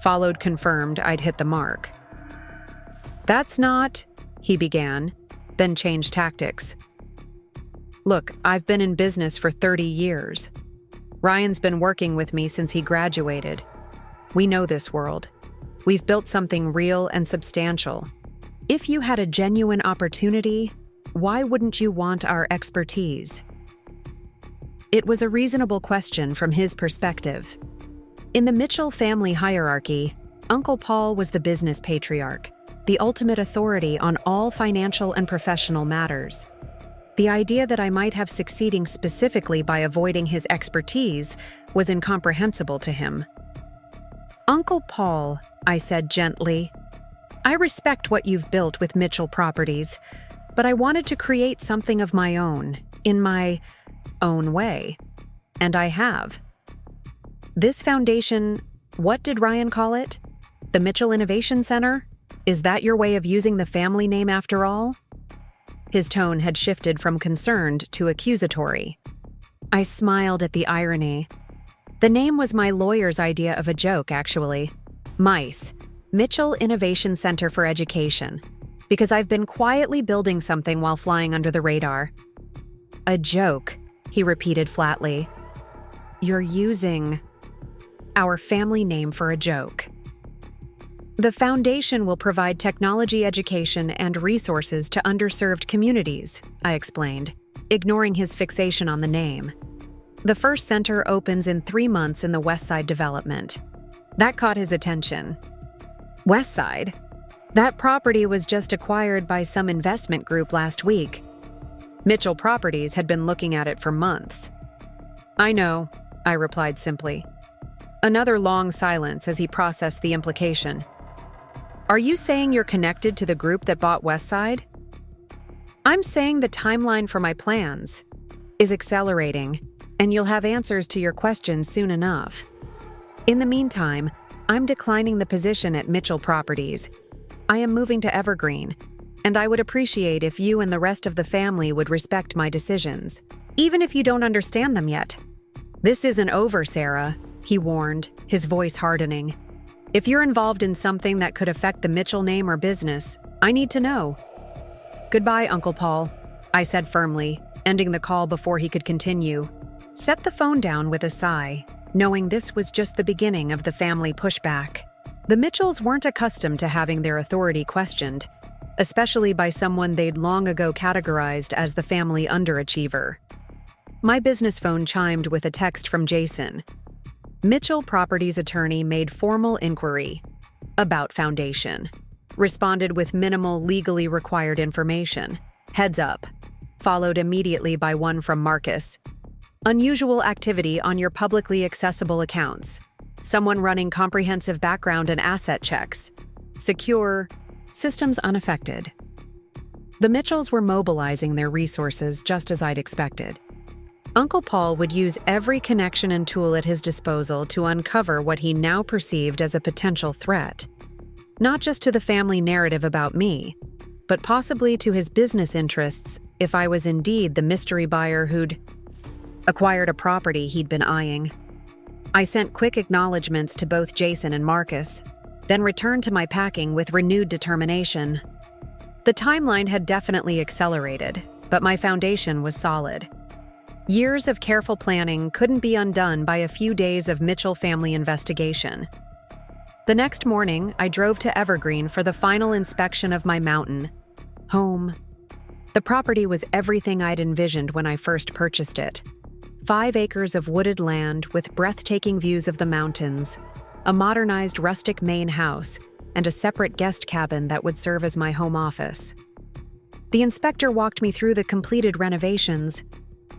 followed confirmed I'd hit the mark. That's not, he began, then changed tactics. Look, I've been in business for 30 years. Ryan's been working with me since he graduated. We know this world. We've built something real and substantial. If you had a genuine opportunity, why wouldn't you want our expertise? It was a reasonable question from his perspective. In the Mitchell family hierarchy, Uncle Paul was the business patriarch, the ultimate authority on all financial and professional matters. The idea that I might have succeeding specifically by avoiding his expertise was incomprehensible to him. Uncle Paul, I said gently, I respect what you've built with Mitchell Properties, but I wanted to create something of my own, in my own way. And I have. This foundation, what did Ryan call it? The Mitchell Innovation Center? Is that your way of using the family name after all? His tone had shifted from concerned to accusatory. I smiled at the irony. The name was my lawyer's idea of a joke, actually. MICE, Mitchell Innovation Center for Education, because I've been quietly building something while flying under the radar. A joke, he repeated flatly. You're using our family name for a joke. The foundation will provide technology education and resources to underserved communities, I explained, ignoring his fixation on the name. The first center opens in 3 months in the Westside development. That caught his attention. Westside? That property was just acquired by some investment group last week. Mitchell Properties had been looking at it for months. I know, I replied simply. Another long silence as he processed the implication. Are you saying you're connected to the group that bought Westside? I'm saying the timeline for my plans is accelerating, and you'll have answers to your questions soon enough. In the meantime, I'm declining the position at Mitchell Properties. I am moving to Evergreen, and I would appreciate if you and the rest of the family would respect my decisions, even if you don't understand them yet. This isn't over, Sarah, he warned, his voice hardening. If you're involved in something that could affect the Mitchell name or business, I need to know. Goodbye, Uncle Paul, I said firmly, ending the call before he could continue. Set the phone down with a sigh, knowing this was just the beginning of the family pushback. The Mitchells weren't accustomed to having their authority questioned, especially by someone they'd long ago categorized as the family underachiever. My business phone chimed with a text from Jason. Mitchell Properties attorney made formal inquiry about foundation. responded with minimal legally required information. Heads up. Followed immediately by one from Marcus. Unusual activity on your publicly accessible accounts. Someone running comprehensive background and asset checks. Secure. Systems unaffected. The Mitchells were mobilizing their resources just as I'd expected. Uncle Paul would use every connection and tool at his disposal to uncover what he now perceived as a potential threat. Not just to the family narrative about me, but possibly to his business interests if I was indeed the mystery buyer who'd acquired a property he'd been eyeing. I sent quick acknowledgments to both Jason and Marcus, then returned to my packing with renewed determination. The timeline had definitely accelerated, but my foundation was solid. Years of careful planning couldn't be undone by a few days of Mitchell family investigation. The next morning, I drove to Evergreen for the final inspection of my mountain home. The property was everything I'd envisioned when I first purchased it. 5 acres of wooded land with breathtaking views of the mountains, a modernized rustic main house, and a separate guest cabin that would serve as my home office. The inspector walked me through the completed renovations,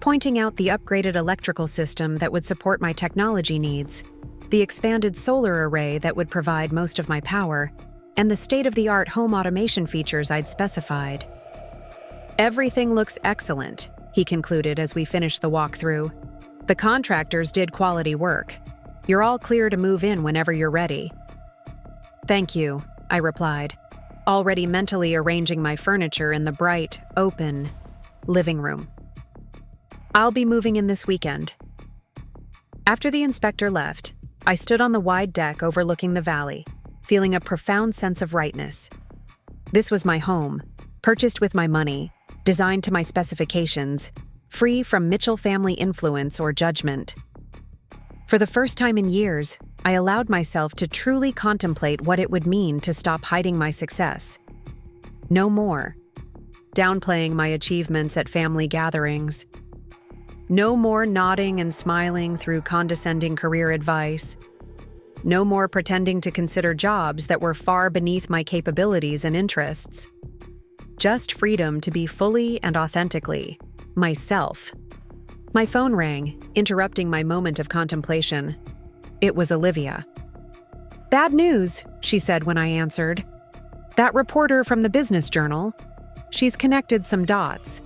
pointing out the upgraded electrical system that would support my technology needs, the expanded solar array that would provide most of my power, and the state-of-the-art home automation features I'd specified. "Everything looks excellent," he concluded as we finished the walkthrough. "The contractors did quality work. You're all clear to move in whenever you're ready." "Thank you," I replied, already mentally arranging my furniture in the bright, open living room. "I'll be moving in this weekend." After the inspector left, I stood on the wide deck overlooking the valley, feeling a profound sense of rightness. This was my home, purchased with my money, designed to my specifications, free from Mitchell family influence or judgment. For the first time in years, I allowed myself to truly contemplate what it would mean to stop hiding my success. No more downplaying my achievements at family gatherings. No more nodding and smiling through condescending career advice. No more pretending to consider jobs that were far beneath my capabilities and interests. Just freedom to be fully and authentically myself. My phone rang, interrupting my moment of contemplation. It was Olivia. "Bad news," she said when I answered. "That reporter from the Business Journal, she's connected some dots.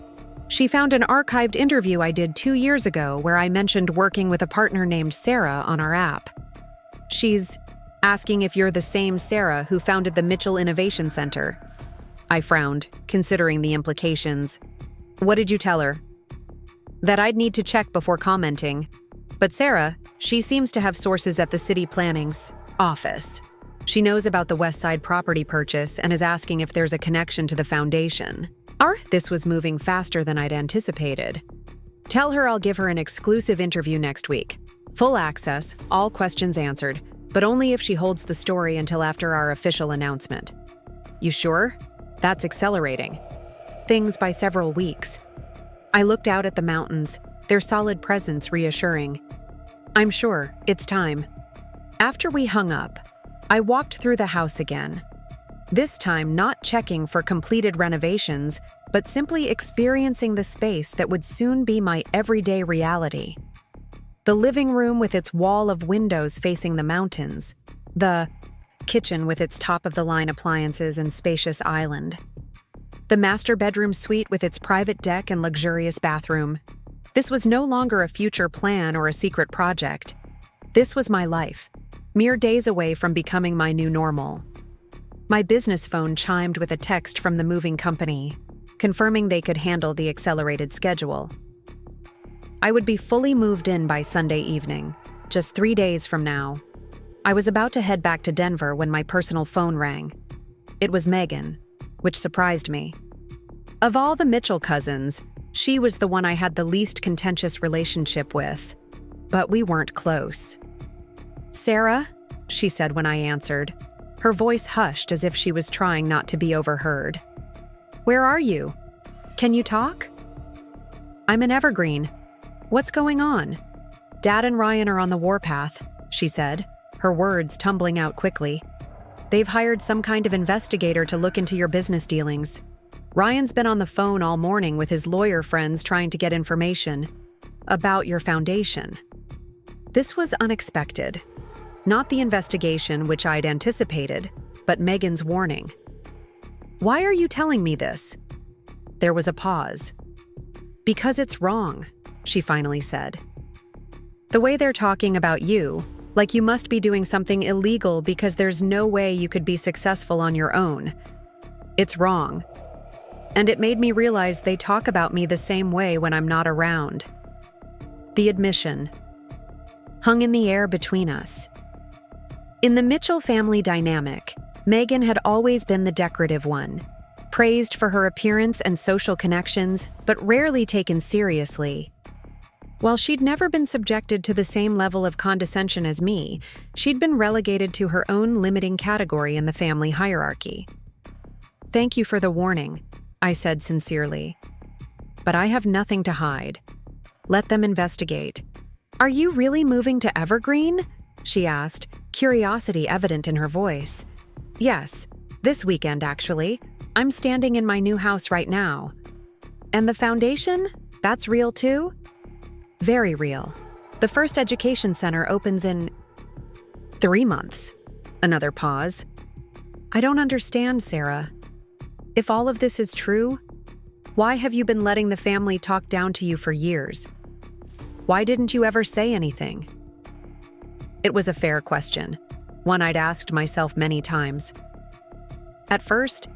She found an archived interview I did 2 years ago where I mentioned working with a partner named Sarah on our app. She's asking if you're the same Sarah who founded the Mitchell Innovation Center." I frowned, considering the implications. "What did you tell her?" "That I'd need to check before commenting. But Sarah, she seems to have sources at the city planning's office. She knows about the West Side property purchase and is asking if there's a connection to the foundation." This was moving faster than I'd anticipated. "Tell her I'll give her an exclusive interview next week. Full access, all questions answered, but only if she holds the story until after our official announcement." "You sure? That's accelerating things by several weeks." I looked out at the mountains, their solid presence reassuring. "I'm sure, it's time." After we hung up, I walked through the house again. This time not checking for completed renovations, but simply experiencing the space that would soon be my everyday reality. The living room with its wall of windows facing the mountains. The kitchen with its top-of-the-line appliances and spacious island. The master bedroom suite with its private deck and luxurious bathroom. This was no longer a future plan or a secret project. This was my life, mere days away from becoming my new normal. My business phone chimed with a text from the moving company, confirming they could handle the accelerated schedule. I would be fully moved in by Sunday evening, just 3 days from now. I was about to head back to Denver when my personal phone rang. It was Megan, which surprised me. Of all the Mitchell cousins, she was the one I had the least contentious relationship with, but we weren't close. "Sarah?" she said when I answered. Her voice hushed as if she was trying not to be overheard. "Where are you? Can you talk?" "I'm in Evergreen. What's going on?" "Dad and Ryan are on the warpath," she said, her words tumbling out quickly. They've hired some kind of investigator to look into your business dealings. Ryan's been on the phone all morning with his lawyer friends trying to get information about your foundation. This was unexpected. Not the investigation which I'd anticipated, but Megan's warning. Why are you telling me this? There was a pause. Because it's wrong, she finally said. The way they're talking about you, like you must be doing something illegal because there's no way you could be successful on your own. It's wrong. And it made me realize they talk about me the same way when I'm not around. The admission hung in the air between us. In the Mitchell family dynamic, Megan had always been the decorative one, praised for her appearance and social connections, but rarely taken seriously. While she'd never been subjected to the same level of condescension as me, she'd been relegated to her own limiting category in the family hierarchy. Thank you for the warning, I said sincerely. But I have nothing to hide. Let them investigate. Are you really moving to Evergreen? She asked, curiosity evident in her voice. Yes, this weekend actually. I'm standing in my new house right now. And the foundation? That's real too? Very real. The first education center opens in 3 months. Another pause. I don't understand, Sarah. If all of this is true, why have you been letting the family talk down to you for years? Why didn't you ever say anything? It was a fair question, one I'd asked myself many times. At first,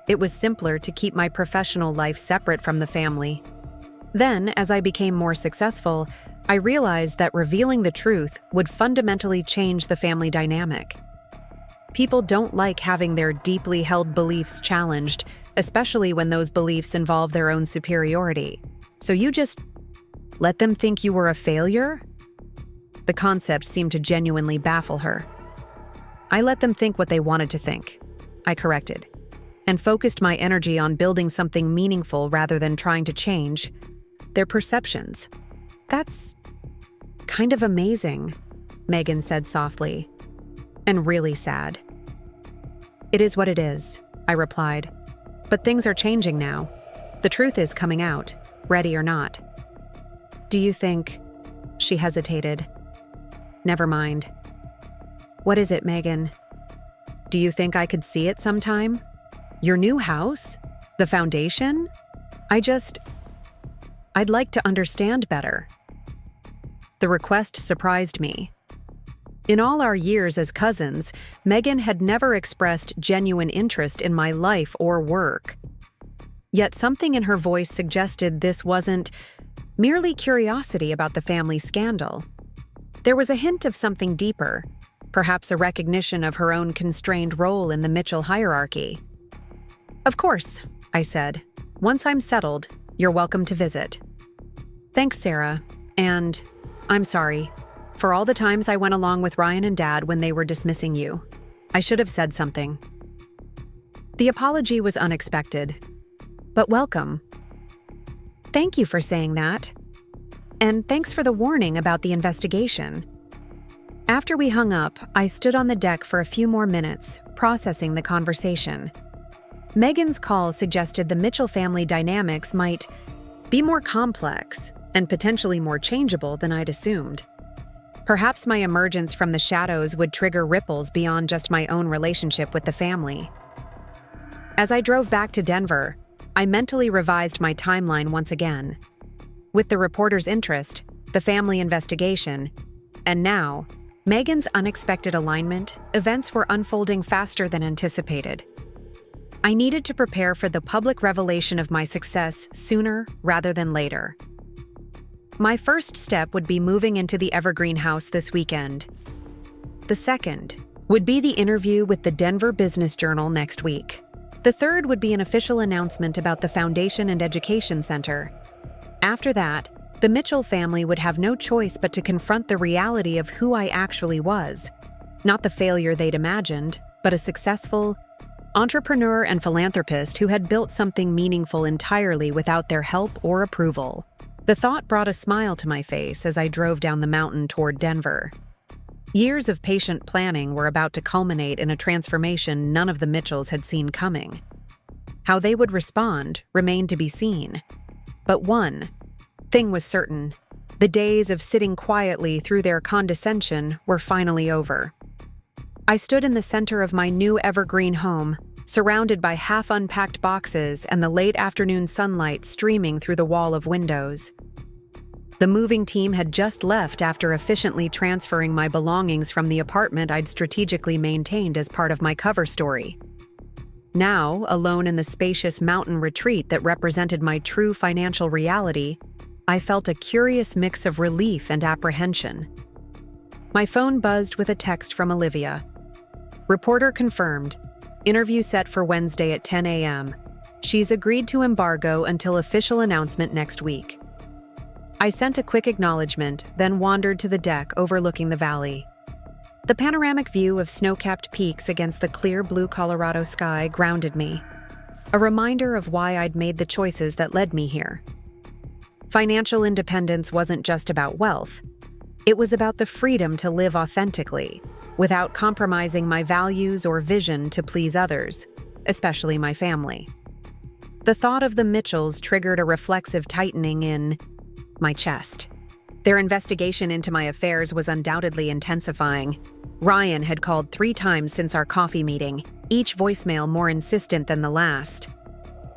it was simpler to keep my professional life separate from the family. Then, as I became more successful, I realized that revealing the truth would fundamentally change the family dynamic. People don't like having their deeply held beliefs challenged, especially when those beliefs involve their own superiority. So you just let them think you were a failure? The concept seemed to genuinely baffle her. I let them think what they wanted to think, I corrected, and focused my energy on building something meaningful rather than trying to change their perceptions. That's kind of amazing, Megan said softly, and really sad. It is what it is, I replied. But things are changing now. The truth is coming out, ready or not. Do you think... She hesitated. Never mind. What is it, Megan? Do you think I could see it sometime? Your new house? The foundation? I'd like to understand better. The request surprised me. In all our years as cousins, Megan had never expressed genuine interest in my life or work. Yet something in her voice suggested this wasn't merely curiosity about the family scandal. There was a hint of something deeper, perhaps a recognition of her own constrained role in the Mitchell hierarchy. Of course, I said. Once I'm settled, you're welcome to visit. Thanks, Sarah. And I'm sorry for all the times I went along with Ryan and Dad when they were dismissing you. I should have said something. The apology was unexpected, but welcome. Thank you for saying that. And thanks for the warning about the investigation. After we hung up, I stood on the deck for a few more minutes, processing the conversation. Megan's call suggested the Mitchell family dynamics might be more complex and potentially more changeable than I'd assumed. Perhaps my emergence from the shadows would trigger ripples beyond just my own relationship with the family. As I drove back to Denver, I mentally revised my timeline once again. With the reporter's interest, the family investigation, and now, Megan's unexpected alignment, events were unfolding faster than anticipated. I needed to prepare for the public revelation of my success sooner rather than later. My first step would be moving into the Evergreen house this weekend. The second would be the interview with the Denver Business Journal next week. The third would be an official announcement about the Foundation and Education Center. After that, the Mitchell family would have no choice but to confront the reality of who I actually was. Not the failure they'd imagined, but a successful entrepreneur and philanthropist who had built something meaningful entirely without their help or approval. The thought brought a smile to my face as I drove down the mountain toward Denver. Years of patient planning were about to culminate in a transformation none of the Mitchells had seen coming. How they would respond remained to be seen. But one thing was certain: the days of sitting quietly through their condescension were finally over. I stood in the center of my new evergreen home, surrounded by half-unpacked boxes and the late afternoon sunlight streaming through the wall of windows. The moving team had just left after efficiently transferring my belongings from the apartment I'd strategically maintained as part of my cover story. Now, alone in the spacious mountain retreat that represented my true financial reality, I felt a curious mix of relief and apprehension. My phone buzzed with a text from Olivia. Reporter confirmed. Interview set for Wednesday at 10 a.m. She's agreed to embargo until official announcement next week. I sent a quick acknowledgement, then wandered to the deck overlooking the valley. The panoramic view of snow-capped peaks against the clear blue Colorado sky grounded me, a reminder of why I'd made the choices that led me here. Financial independence wasn't just about wealth. It was about the freedom to live authentically, without compromising my values or vision to please others, especially my family. The thought of the Mitchells triggered a reflexive tightening in my chest. Their investigation into my affairs was undoubtedly intensifying. Ryan had called 3 times since our coffee meeting, each voicemail more insistent than the last.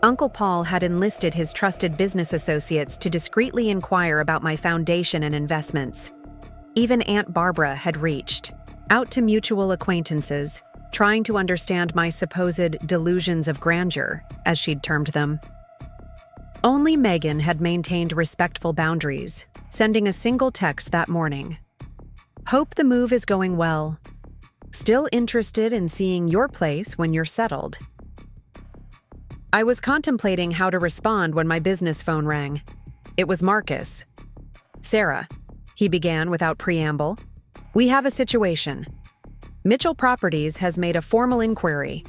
Uncle Paul had enlisted his trusted business associates to discreetly inquire about my foundation and investments. Even Aunt Barbara had reached out to mutual acquaintances, trying to understand my supposed delusions of grandeur, as she'd termed them. Only Megan had maintained respectful boundaries, sending a single text that morning. Hope the move is going well. Still interested in seeing your place when you're settled. I was contemplating how to respond when my business phone rang. It was Marcus. Sarah, he began without preamble. We have a situation. Mitchell Properties has made a formal inquiry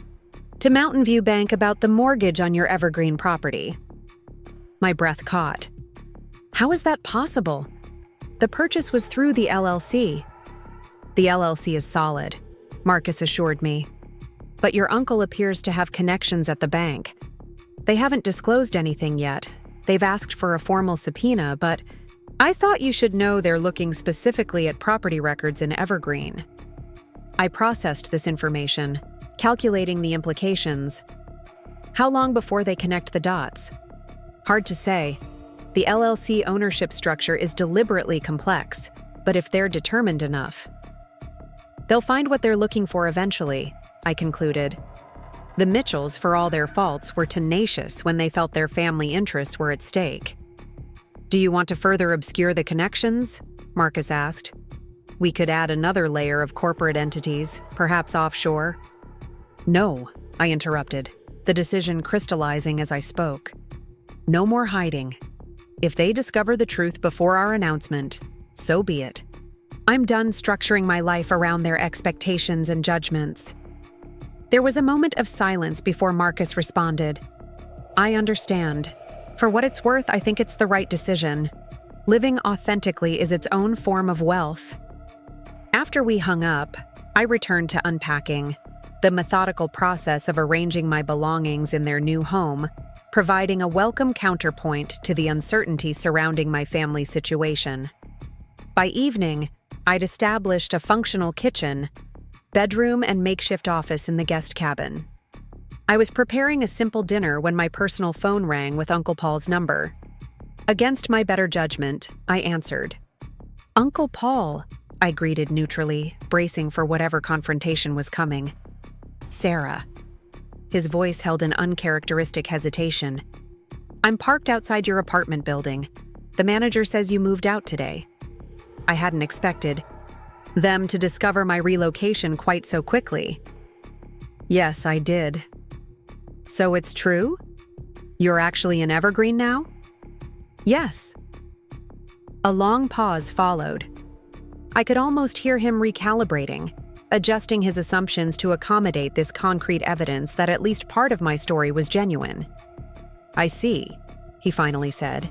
to Mountain View Bank about the mortgage on your evergreen property. My breath caught. How is that possible? The purchase was through the LLC. The LLC is solid, Marcus assured me. But your uncle appears to have connections at the bank. They haven't disclosed anything yet. They've asked for a formal subpoena, but I thought you should know they're looking specifically at property records in Evergreen. I processed this information, calculating the implications. How long before they connect the dots? Hard to say. The LLC ownership structure is deliberately complex, but if they're determined enough, they'll find what they're looking for eventually, I concluded. The Mitchells, for all their faults, were tenacious when they felt their family interests were at stake. Do you want to further obscure the connections? Marcus asked. We could add another layer of corporate entities, perhaps offshore. No, I interrupted, the decision crystallizing as I spoke. No more hiding. If they discover the truth before our announcement, so be it. I'm done structuring my life around their expectations and judgments. There was a moment of silence before Marcus responded. I understand. For what it's worth, I think it's the right decision. Living authentically is its own form of wealth. After we hung up, I returned to unpacking, the methodical process of arranging my belongings in their new home, providing a welcome counterpoint to the uncertainty surrounding my family situation. By evening, I'd established a functional kitchen, bedroom, and makeshift office in the guest cabin. I was preparing a simple dinner when my personal phone rang with Uncle Paul's number. Against my better judgment, I answered. Uncle Paul, I greeted neutrally, bracing for whatever confrontation was coming. Sarah. His voice held an uncharacteristic hesitation. I'm parked outside your apartment building. The manager says you moved out today. I hadn't expected them to discover my relocation quite so quickly. Yes, I did. So it's true? You're actually in Evergreen now? Yes. A long pause followed. I could almost hear him recalibrating, adjusting his assumptions to accommodate this concrete evidence that at least part of my story was genuine. I see, he finally said.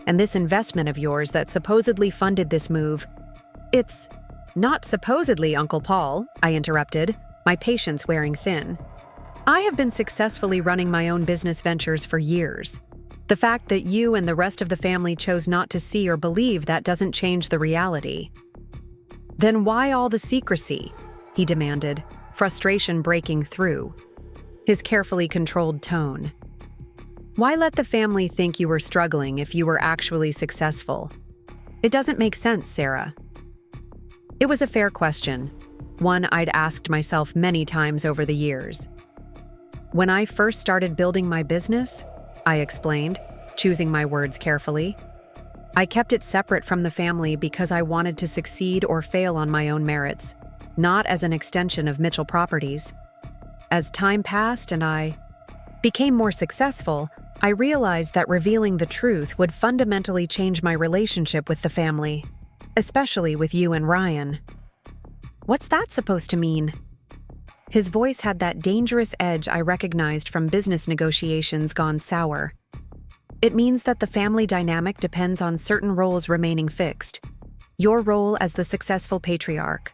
And this investment of yours that supposedly funded this move, it's Not supposedly, Uncle Paul, I interrupted, my patience wearing thin. I have been successfully running my own business ventures for years. The fact that you and the rest of the family chose not to see or believe that doesn't change the reality. Then why all the secrecy? He demanded, frustration breaking through his carefully controlled tone. Why let the family think you were struggling if you were actually successful? It doesn't make sense, Sarah. It was a fair question, one I'd asked myself many times over the years. When I first started building my business, I explained, choosing my words carefully, I kept it separate from the family because I wanted to succeed or fail on my own merits, not as an extension of Mitchell Properties. As time passed and I became more successful, I realized that revealing the truth would fundamentally change my relationship with the family, especially with you and Ryan. What's that supposed to mean? His voice had that dangerous edge I recognized from business negotiations gone sour. It means that the family dynamic depends on certain roles remaining fixed. Your role as the successful patriarch.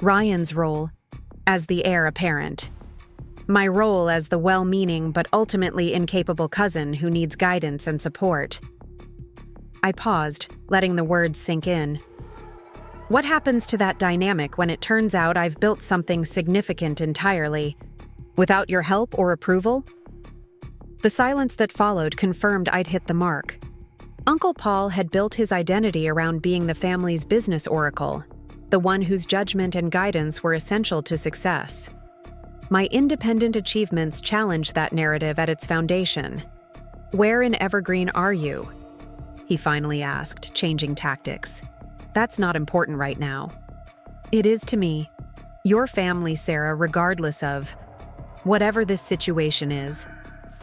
Ryan's role as the heir apparent. My role as the well-meaning but ultimately incapable cousin who needs guidance and support. I paused, letting the words sink in. What happens to that dynamic when it turns out I've built something significant entirely, without your help or approval? The silence that followed confirmed I'd hit the mark. Uncle Paul had built his identity around being the family's business oracle, the one whose judgment and guidance were essential to success. My independent achievements challenged that narrative at its foundation. Where in Evergreen are you? He finally asked, changing tactics. That's not important right now. It is to me. Your family, Sarah, regardless of whatever this situation is.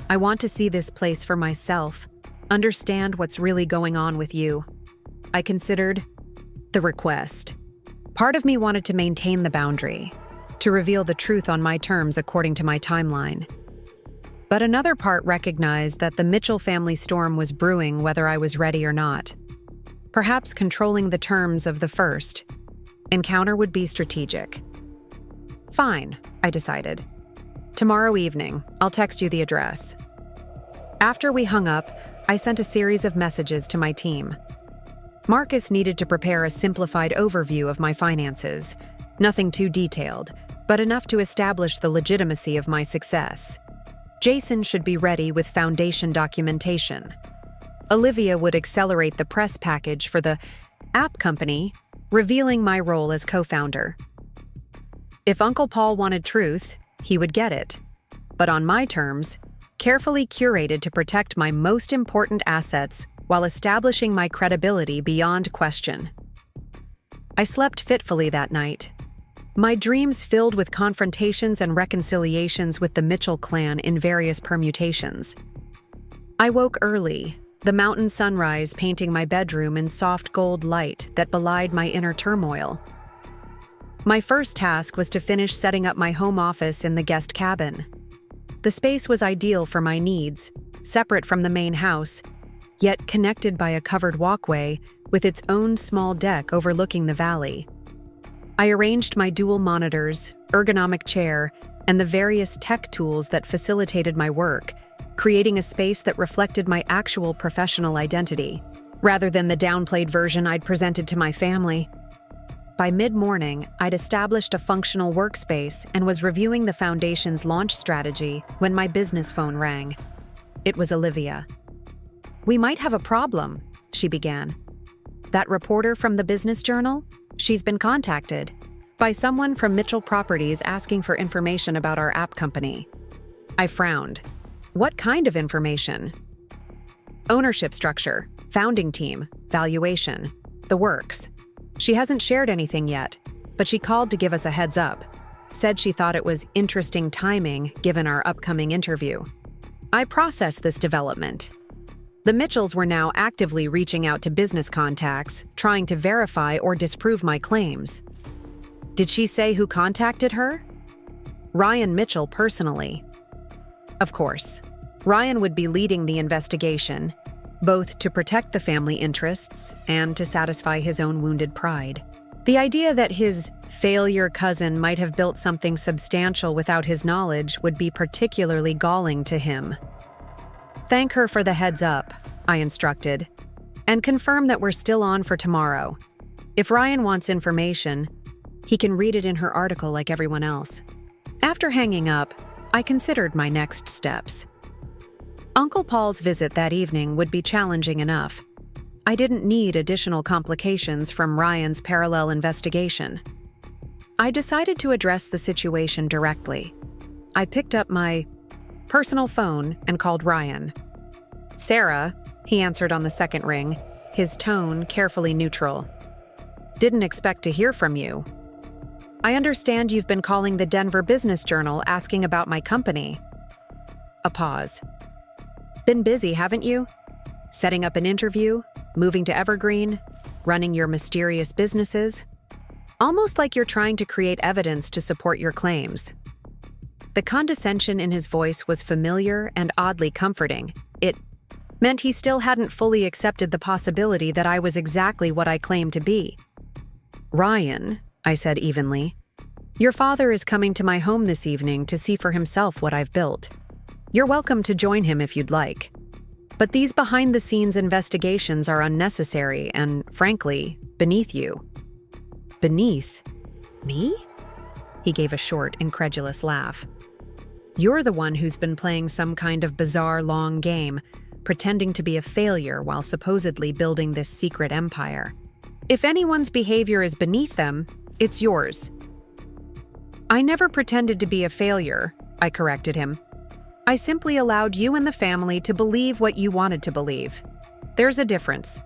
I want to see this place for myself, understand what's really going on with you. I considered the request. Part of me wanted to maintain the boundary, to reveal the truth on my terms according to my timeline. But another part recognized that the Mitchell family storm was brewing whether I was ready or not. Perhaps controlling the terms of the first encounter would be strategic. Fine, I decided. Tomorrow evening, I'll text you the address. After we hung up, I sent a series of messages to my team. Marcus needed to prepare a simplified overview of my finances, nothing too detailed, but enough to establish the legitimacy of my success. Jason should be ready with foundation documentation. Olivia would accelerate the press package for the app company, revealing my role as co-founder. If Uncle Paul wanted truth, he would get it, but on my terms, carefully curated to protect my most important assets while establishing my credibility beyond question. I slept fitfully that night. My dreams filled with confrontations and reconciliations with the Mitchell clan in various permutations. I woke early, the mountain sunrise painting my bedroom in soft gold light that belied my inner turmoil. My first task was to finish setting up my home office in the guest cabin. The space was ideal for my needs, separate from the main house, yet connected by a covered walkway with its own small deck overlooking the valley. I arranged my dual monitors, ergonomic chair, and the various tech tools that facilitated my work, creating a space that reflected my actual professional identity, rather than the downplayed version I'd presented to my family. By mid-morning, I'd established a functional workspace and was reviewing the foundation's launch strategy when my business phone rang. It was Olivia. "We might have a problem," she began. "That reporter from the Business Journal? She's been contacted by someone from Mitchell Properties asking for information about our app company." I frowned. "What kind of information?" "Ownership structure, founding team, valuation, the works. She hasn't shared anything yet, but she called to give us a heads up. Said she thought it was interesting timing given our upcoming interview." I processed this development. The Mitchells were now actively reaching out to business contacts, trying to verify or disprove my claims. Did she say who contacted her? Ryan Mitchell personally. Of course, Ryan would be leading the investigation, both to protect the family interests and to satisfy his own wounded pride. The idea that his failure cousin might have built something substantial without his knowledge would be particularly galling to him. "Thank her for the heads up," I instructed, "and confirm that we're still on for tomorrow. If Ryan wants information, he can read it in her article like everyone else." After hanging up, I considered my next steps. Uncle Paul's visit that evening would be challenging enough. I didn't need additional complications from Ryan's parallel investigation. I decided to address the situation directly. I picked up my personal phone and called Ryan. "Sarah," he answered on the second ring, his tone carefully neutral. "Didn't expect to hear from you. I understand you've been calling the Denver Business Journal asking about my company." A pause. "Been busy, haven't you? Setting up an interview? Moving to Evergreen, running your mysterious businesses? Almost like you're trying to create evidence to support your claims." The condescension in his voice was familiar and oddly comforting. It meant he still hadn't fully accepted the possibility that I was exactly what I claimed to be. "Ryan," I said evenly, "your father is coming to my home this evening to see for himself what I've built. You're welcome to join him if you'd like. But these behind-the-scenes investigations are unnecessary and, frankly, beneath you." "Beneath me?" He gave a short, incredulous laugh. "You're the one who's been playing some kind of bizarre long game, pretending to be a failure while supposedly building this secret empire. If anyone's behavior is beneath them, it's yours." "I never pretended to be a failure," I corrected him. "I simply allowed you and the family to believe what you wanted to believe. There's a difference."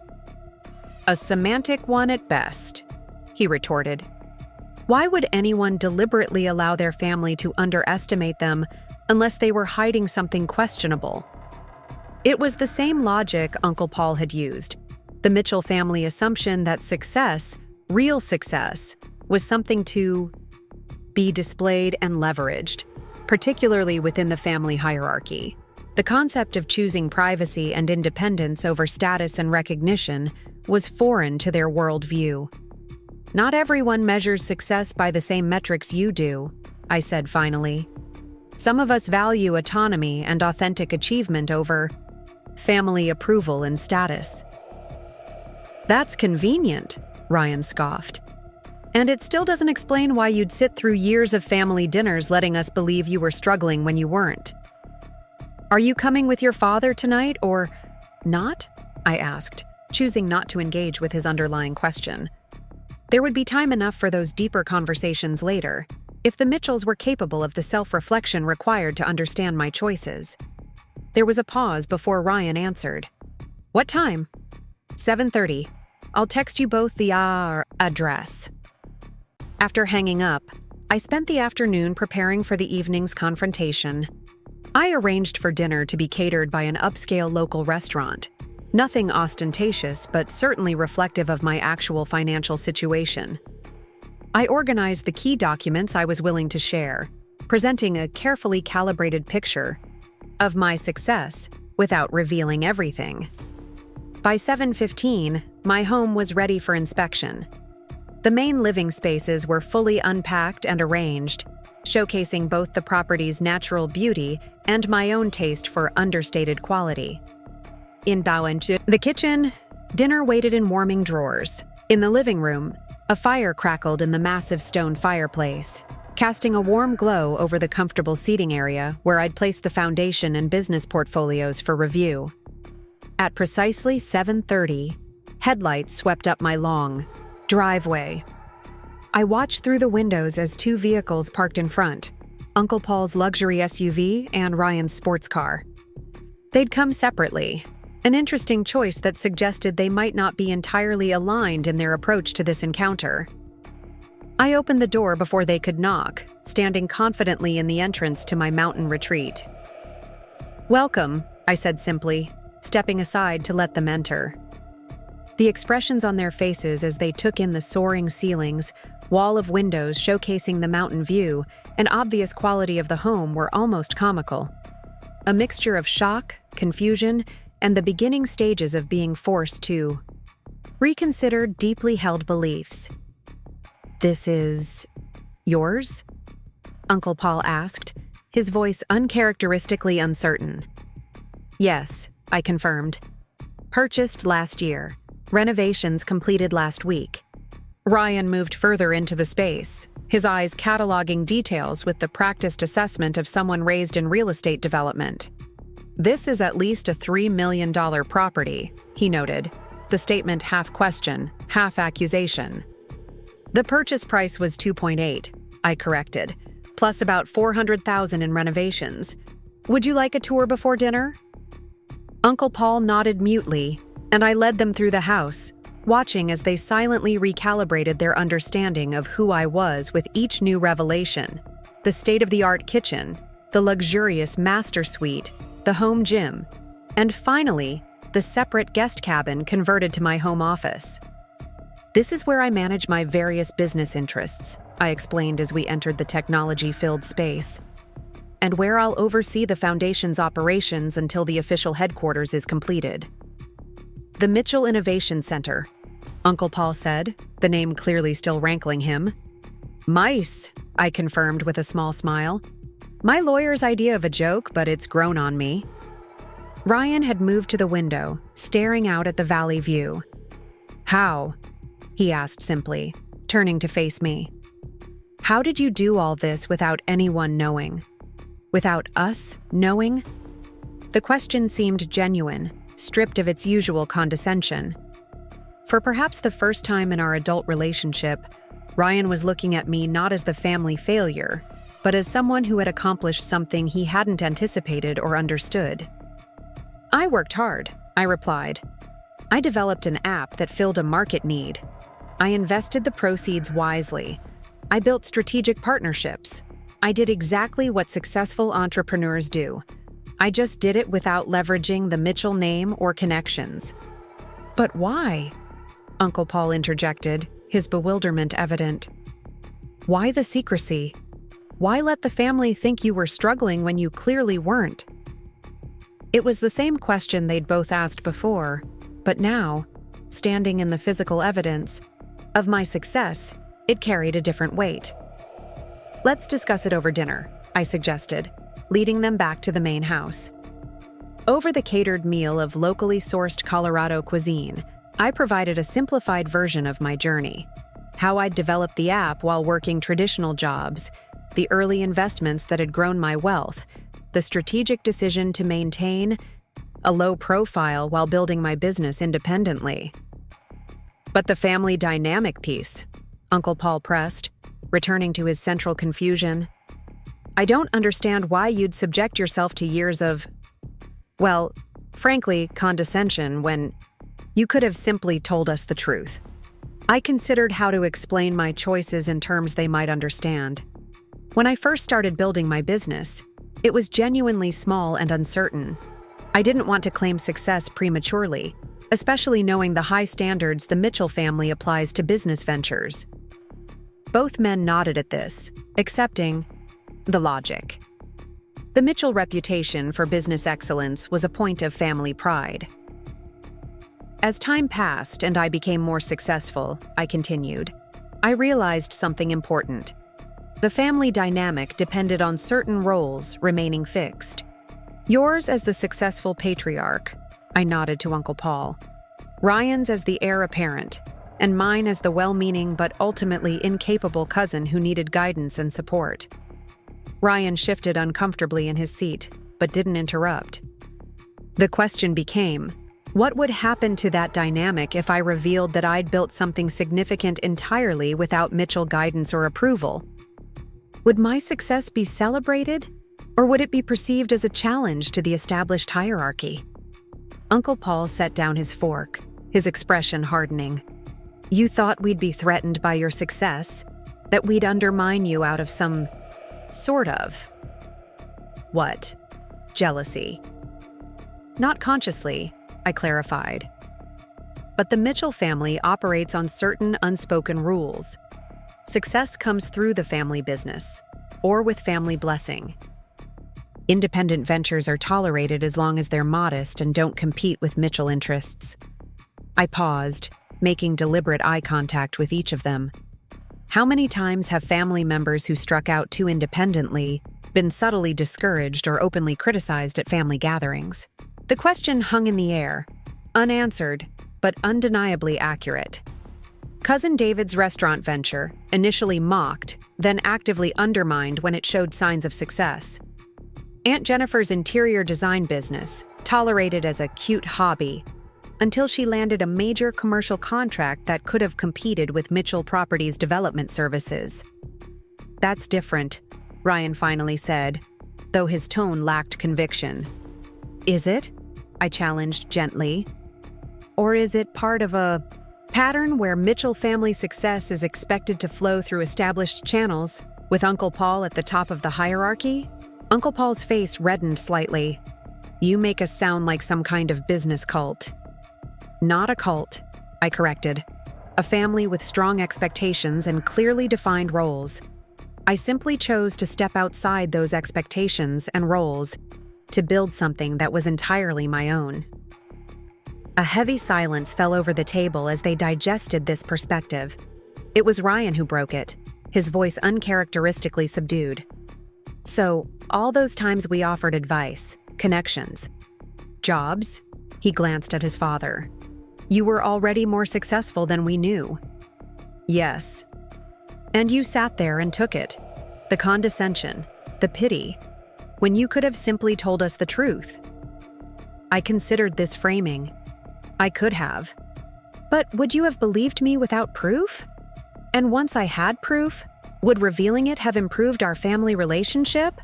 "A semantic one at best," he retorted. "Why would anyone deliberately allow their family to underestimate them unless they were hiding something questionable?" It was the same logic Uncle Paul had used, the Mitchell family assumption that success, real success, was something to be displayed and leveraged, particularly within the family hierarchy. The concept of choosing privacy and independence over status and recognition was foreign to their worldview. "Not everyone measures success by the same metrics you do," I said finally. "Some of us value autonomy and authentic achievement over family approval and status." "That's convenient," Ryan scoffed. "And it still doesn't explain why you'd sit through years of family dinners letting us believe you were struggling when you weren't." "Are you coming with your father tonight or not?" I asked, choosing not to engage with his underlying question. There would be time enough for those deeper conversations later, if the Mitchells were capable of the self-reflection required to understand my choices. There was a pause before Ryan answered. "What time?" 7:30. "I'll text you both the address." After hanging up, I spent the afternoon preparing for the evening's confrontation. I arranged for dinner to be catered by an upscale local restaurant. Nothing ostentatious, but certainly reflective of my actual financial situation. I organized the key documents I was willing to share, presenting a carefully calibrated picture of my success without revealing everything. By 7:15, my home was ready for inspection. The main living spaces were fully unpacked and arranged, showcasing both the property's natural beauty and my own taste for understated quality. In the kitchen, dinner waited in warming drawers. In the living room, a fire crackled in the massive stone fireplace, casting a warm glow over the comfortable seating area where I'd placed the foundation and business portfolios for review. At precisely 7:30, headlights swept up my long driveway. I watched through the windows as two vehicles parked in front, Uncle Paul's luxury SUV and Ryan's sports car. They'd come separately, an interesting choice that suggested they might not be entirely aligned in their approach to this encounter. I opened the door before they could knock, standing confidently in the entrance to my mountain retreat. "Welcome," I said simply, stepping aside to let them enter. The expressions on their faces as they took in the soaring ceilings, wall of windows showcasing the mountain view, and obvious quality of the home were almost comical. A mixture of shock, confusion, and the beginning stages of being forced to reconsider deeply held beliefs. This is yours? Uncle Paul asked, his voice uncharacteristically uncertain. Yes, I confirmed. Purchased last year. Renovations completed last week. Ryan moved further into the space, his eyes cataloging details with the practiced assessment of someone raised in real estate development. This is at least a $3 million property, he noted, the statement half question, half accusation. The purchase price was 2.8, I corrected, plus about $400,000 in renovations. Would you like a tour before dinner? Uncle Paul nodded mutely, and I led them through the house, watching as they silently recalibrated their understanding of who I was with each new revelation: the state-of-the-art kitchen, the luxurious master suite, the home gym, and finally, the separate guest cabin converted to my home office. This is where I manage my various business interests, I explained as we entered the technology-filled space, and where I'll oversee the foundation's operations until the official headquarters is completed. The Mitchell Innovation Center, Uncle Paul said, the name clearly still rankling him. Mice, I confirmed with a small smile. My lawyer's idea of a joke, but it's grown on me. Ryan had moved to the window, staring out at the valley view. How? He asked simply, turning to face me. How did you do all this without anyone knowing? Without us knowing? The question seemed genuine, stripped of its usual condescension. For perhaps the first time in our adult relationship, Ryan was looking at me not as the family failure, but as someone who had accomplished something he hadn't anticipated or understood. I worked hard, I replied. I developed an app that filled a market need. I invested the proceeds wisely. I built strategic partnerships. I did exactly what successful entrepreneurs do. I just did it without leveraging the Mitchell name or connections. But why? Uncle Paul interjected, his bewilderment evident. Why the secrecy? Why let the family think you were struggling when you clearly weren't? It was the same question they'd both asked before, but now, standing in the physical evidence of my success, it carried a different weight. Let's discuss it over dinner, I suggested, leading them back to the main house. Over the catered meal of locally sourced Colorado cuisine, I provided a simplified version of my journey: how I'd developed the app while working traditional jobs, the early investments that had grown my wealth, the strategic decision to maintain a low profile while building my business independently. But the family dynamic piece, Uncle Paul pressed, returning to his central confusion. I don't understand why you'd subject yourself to years of, well, frankly, condescension when you could have simply told us the truth. I considered how to explain my choices in terms they might understand. When I first started building my business, it was genuinely small and uncertain. I didn't want to claim success prematurely, especially knowing the high standards the Mitchell family applies to business ventures. Both men nodded at this, accepting the logic. The Mitchell reputation for business excellence was a point of family pride. As time passed and I became more successful, I continued, I realized something important. The family dynamic depended on certain roles remaining fixed. Yours as the successful patriarch, I nodded to Uncle Paul. Ryan's as the heir apparent, and mine as the well-meaning but ultimately incapable cousin who needed guidance and support. Ryan shifted uncomfortably in his seat, but didn't interrupt. The question became, what would happen to that dynamic if I revealed that I'd built something significant entirely without Mitchell guidance or approval? Would my success be celebrated, or would it be perceived as a challenge to the established hierarchy? Uncle Paul set down his fork, his expression hardening. You thought we'd be threatened by your success, that we'd undermine you out of some sort of. What? Jealousy. Not consciously, I clarified. But the Mitchell family operates on certain unspoken rules. Success comes through the family business, or with family blessing. Independent ventures are tolerated as long as they're modest and don't compete with Mitchell interests. I paused, making deliberate eye contact with each of them. How many times have family members who struck out too independently been subtly discouraged or openly criticized at family gatherings? The question hung in the air, unanswered, but undeniably accurate. Cousin David's restaurant venture, initially mocked, then actively undermined when it showed signs of success. Aunt Jennifer's interior design business, tolerated as a cute hobby, until she landed a major commercial contract that could have competed with Mitchell Properties development services. "That's different," Ryan finally said, though his tone lacked conviction. "Is it?" I challenged gently. "Or is it part of a pattern where Mitchell family success is expected to flow through established channels, with Uncle Paul at the top of the hierarchy?" Uncle Paul's face reddened slightly. "You make us sound like some kind of business cult." "Not a cult," I corrected. "A family with strong expectations and clearly defined roles. I simply chose to step outside those expectations and roles to build something that was entirely my own." A heavy silence fell over the table as they digested this perspective. It was Ryan who broke it, his voice uncharacteristically subdued. "So, all those times we offered advice, connections, jobs," he glanced at his father. "You were already more successful than we knew." "Yes." "And you sat there and took it. The condescension, the pity, when you could have simply told us the truth." I considered this framing. I could have. But would you have believed me without proof? And once I had proof, would revealing it have improved our family relationship?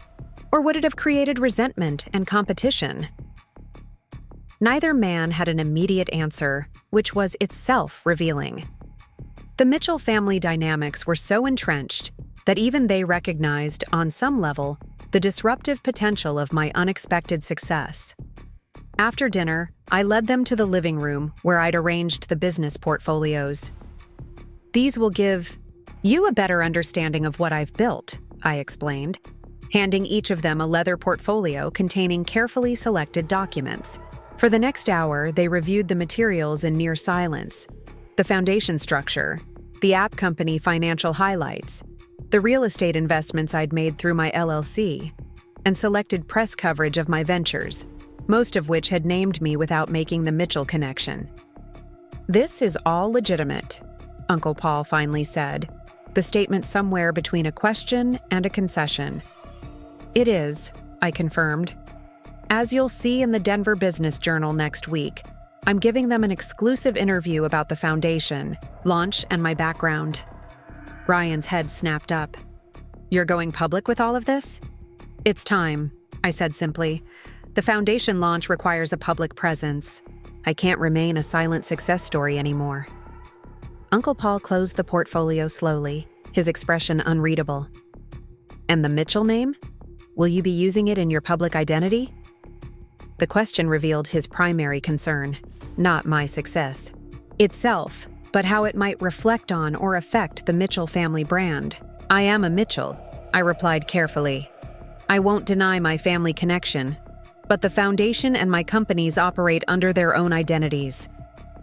Or would it have created resentment and competition? Neither man had an immediate answer, which was itself revealing. The Mitchell family dynamics were so entrenched that even they recognized, on some level, the disruptive potential of my unexpected success. After dinner, I led them to the living room where I'd arranged the business portfolios. "These will give you a better understanding of what I've built," I explained, handing each of them a leather portfolio containing carefully selected documents. For the next hour, they reviewed the materials in near silence: the foundation structure, the app company financial highlights, the real estate investments I'd made through my LLC, and selected press coverage of my ventures, most of which had named me without making the Mitchell connection. "This is all legitimate," Uncle Paul finally said, the statement somewhere between a question and a concession. "It is," I confirmed. "As you'll see in the Denver Business Journal next week, I'm giving them an exclusive interview about the foundation, launch, and my background." Ryan's head snapped up. "You're going public with all of this?" "It's time," I said simply. "The foundation launch requires a public presence. I can't remain a silent success story anymore." Uncle Paul closed the portfolio slowly, his expression unreadable. "And the Mitchell name? Will you be using it in your public identity?" The question revealed his primary concern, not my success itself, but how it might reflect on or affect the Mitchell family brand. "I am a Mitchell," I replied carefully. "I won't deny my family connection, but the foundation and my companies operate under their own identities.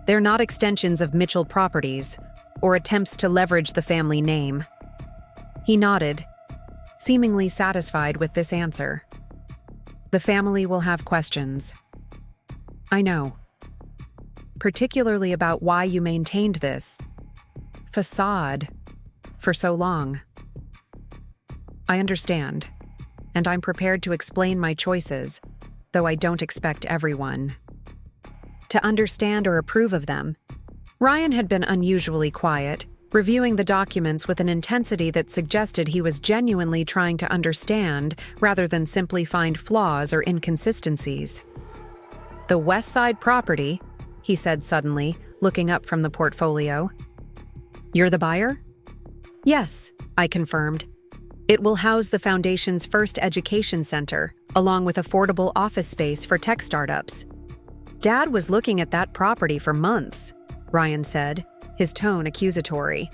They're not extensions of Mitchell Properties or attempts to leverage the family name." He nodded, seemingly satisfied with this answer. "The family will have questions." "I know. Particularly about why you maintained this facade for so long." "I understand, and I'm prepared to explain my choices, though I don't expect everyone to understand or approve of them." Ryan had been unusually quiet, reviewing the documents with an intensity that suggested he was genuinely trying to understand rather than simply find flaws or inconsistencies. "The West Side property," he said suddenly, looking up from the portfolio. "You're the buyer?" "Yes," I confirmed. "It will house the foundation's first education center, along with affordable office space for tech startups." "Dad was looking at that property for months," Ryan said, his tone accusatory.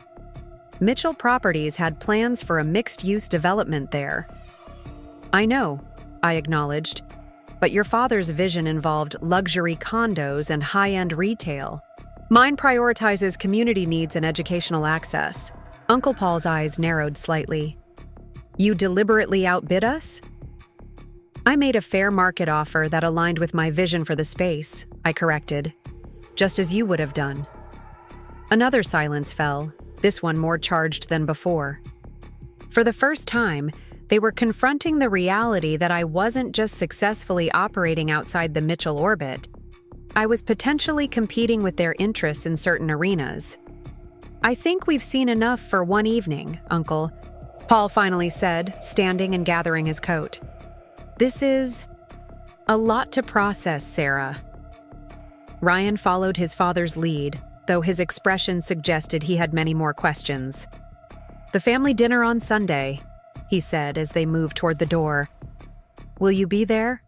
"Mitchell Properties had plans for a mixed-use development there." "I know," I acknowledged, "but your father's vision involved luxury condos and high-end retail. Mine prioritizes community needs and educational access. Uncle Paul's eyes narrowed slightly. You deliberately outbid us? I made a fair market offer that aligned with my vision for the space, I corrected, just as you would have done. Another silence fell, this one more charged than before. For the first time, they were confronting the reality that I wasn't just successfully operating outside the Mitchell orbit. I was potentially competing with their interests in certain arenas. I think we've seen enough for one evening, Uncle, Paul finally said, standing and gathering his coat. This is a lot to process, Sarah. Ryan followed his father's lead, though his expression suggested he had many more questions. The family dinner on Sunday, he said as they moved toward the door. Will you be there?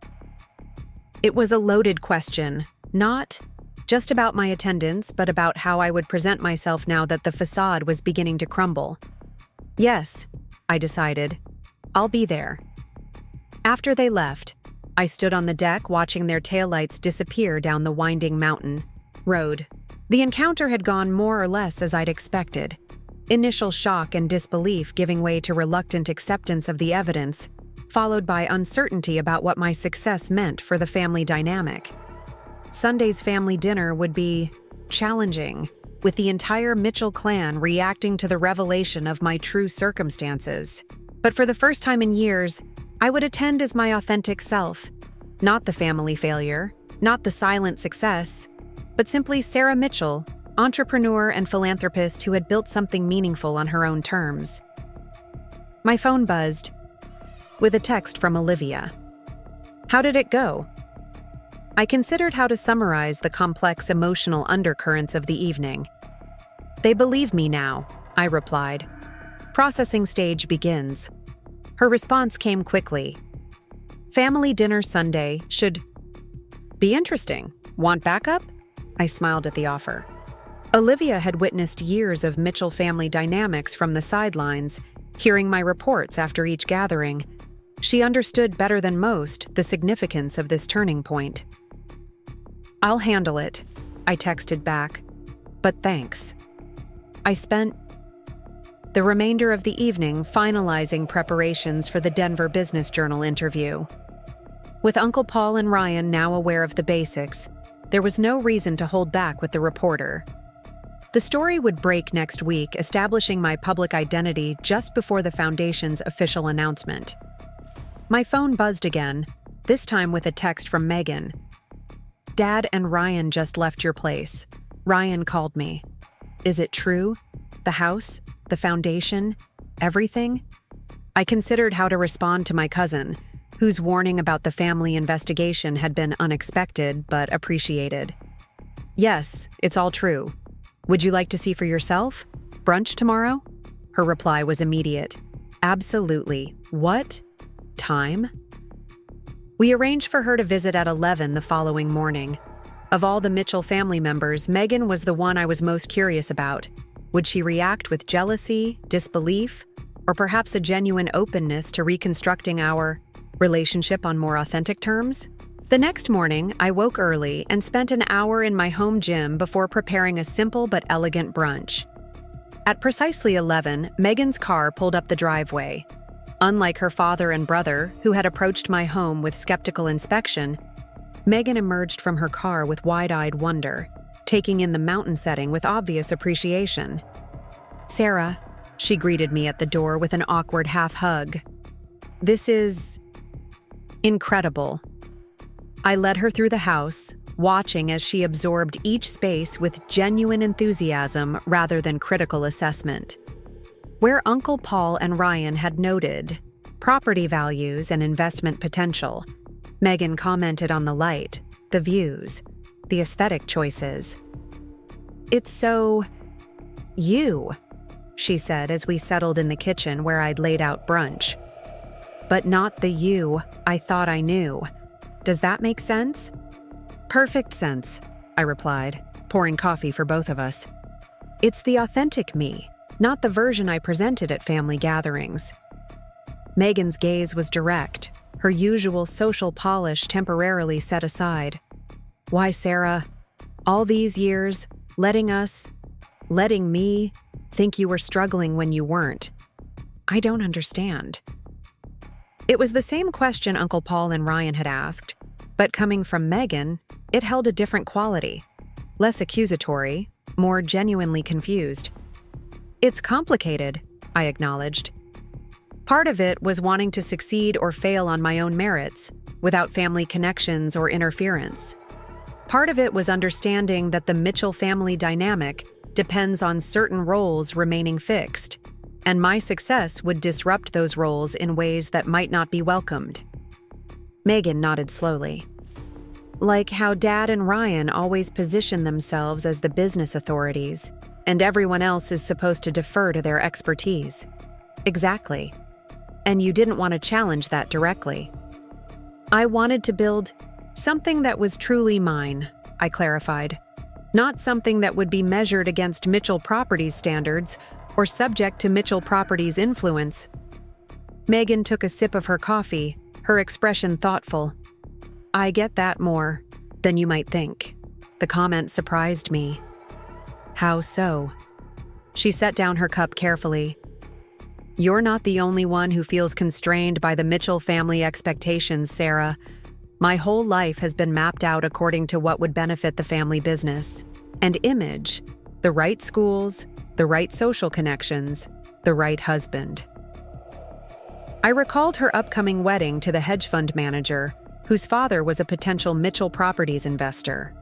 It was a loaded question, not just about my attendance, but about how I would present myself now that the facade was beginning to crumble. Yes, I decided. I'll be there. After they left, I stood on the deck watching their taillights disappear down the winding mountain road. The encounter had gone more or less as I'd expected. Initial shock and disbelief giving way to reluctant acceptance of the evidence, followed by uncertainty about what my success meant for the family dynamic. Sunday's family dinner would be challenging, with the entire Mitchell clan reacting to the revelation of my true circumstances. But for the first time in years, I would attend as my authentic self. Not the family failure, not the silent success, but simply Sarah Mitchell, entrepreneur and philanthropist who had built something meaningful on her own terms. My phone buzzed with a text from Olivia. How did it go? I considered how to summarize the complex emotional undercurrents of the evening. They believe me now, I replied. Processing stage begins. Her response came quickly. Family dinner Sunday should be interesting. Want backup? I smiled at the offer. Olivia had witnessed years of Mitchell family dynamics from the sidelines, hearing my reports after each gathering. She understood better than most the significance of this turning point. I'll handle it, I texted back, but thanks. I spent the remainder of the evening finalizing preparations for the Denver Business Journal interview. With Uncle Paul and Ryan now aware of the basics, there was no reason to hold back with the reporter. The story would break next week, establishing my public identity just before the foundation's official announcement. My phone buzzed again, this time with a text from Megan. Dad and Ryan just left your place. Ryan called me. Is it true? The house? The foundation? Everything? I considered how to respond to my cousin, whose warning about the family investigation had been unexpected but appreciated. Yes, it's all true. Would you like to see for yourself? Brunch tomorrow? Her reply was immediate. Absolutely. What? Time? We arranged for her to visit at 11 the following morning. Of all the Mitchell family members, Megan was the one I was most curious about. Would she react with jealousy, disbelief, or perhaps a genuine openness to reconstructing our relationship on more authentic terms? The next morning, I woke early and spent an hour in my home gym before preparing a simple but elegant brunch. At precisely 11, Megan's car pulled up the driveway. Unlike her father and brother, who had approached my home with skeptical inspection, Megan emerged from her car with wide-eyed wonder, taking in the mountain setting with obvious appreciation. Sarah, she greeted me at the door with an awkward half-hug. This is incredible. I led her through the house, watching as she absorbed each space with genuine enthusiasm rather than critical assessment. Where Uncle Paul and Ryan had noted property values and investment potential, Megan commented on the light, the views, the aesthetic choices. It's so you, she said as we settled in the kitchen where I'd laid out brunch. But not the you I thought I knew. Does that make sense? Perfect sense, I replied, pouring coffee for both of us. It's the authentic me, not the version I presented at family gatherings. Megan's gaze was direct, her usual social polish temporarily set aside. Why, Sarah, all these years, letting me think you were struggling when you weren't. I don't understand." It was the same question Uncle Paul and Ryan had asked, but coming from Megan, it held a different quality. Less accusatory, more genuinely confused. "It's complicated," I acknowledged. Part of it was wanting to succeed or fail on my own merits, without family connections or interference. Part of it was understanding that the Mitchell family dynamic depends on certain roles remaining fixed, and my success would disrupt those roles in ways that might not be welcomed. Megan nodded slowly. "Like how Dad and Ryan always position themselves as the business authorities, and everyone else is supposed to defer to their expertise." "Exactly. And you didn't want to challenge that directly." "I wanted to build something that was truly mine," I clarified. "Not something that would be measured against Mitchell Properties standards or subject to Mitchell Properties influence." Megan took a sip of her coffee, her expression thoughtful. "I get that more than you might think." The comment surprised me. "How so?" She set down her cup carefully. "You're not the only one who feels constrained by the Mitchell family expectations, Sarah. My whole life has been mapped out according to what would benefit the family business. And image, the right schools, the right social connections, the right husband." I recalled her upcoming wedding to the hedge fund manager, whose father was a potential Mitchell Properties investor.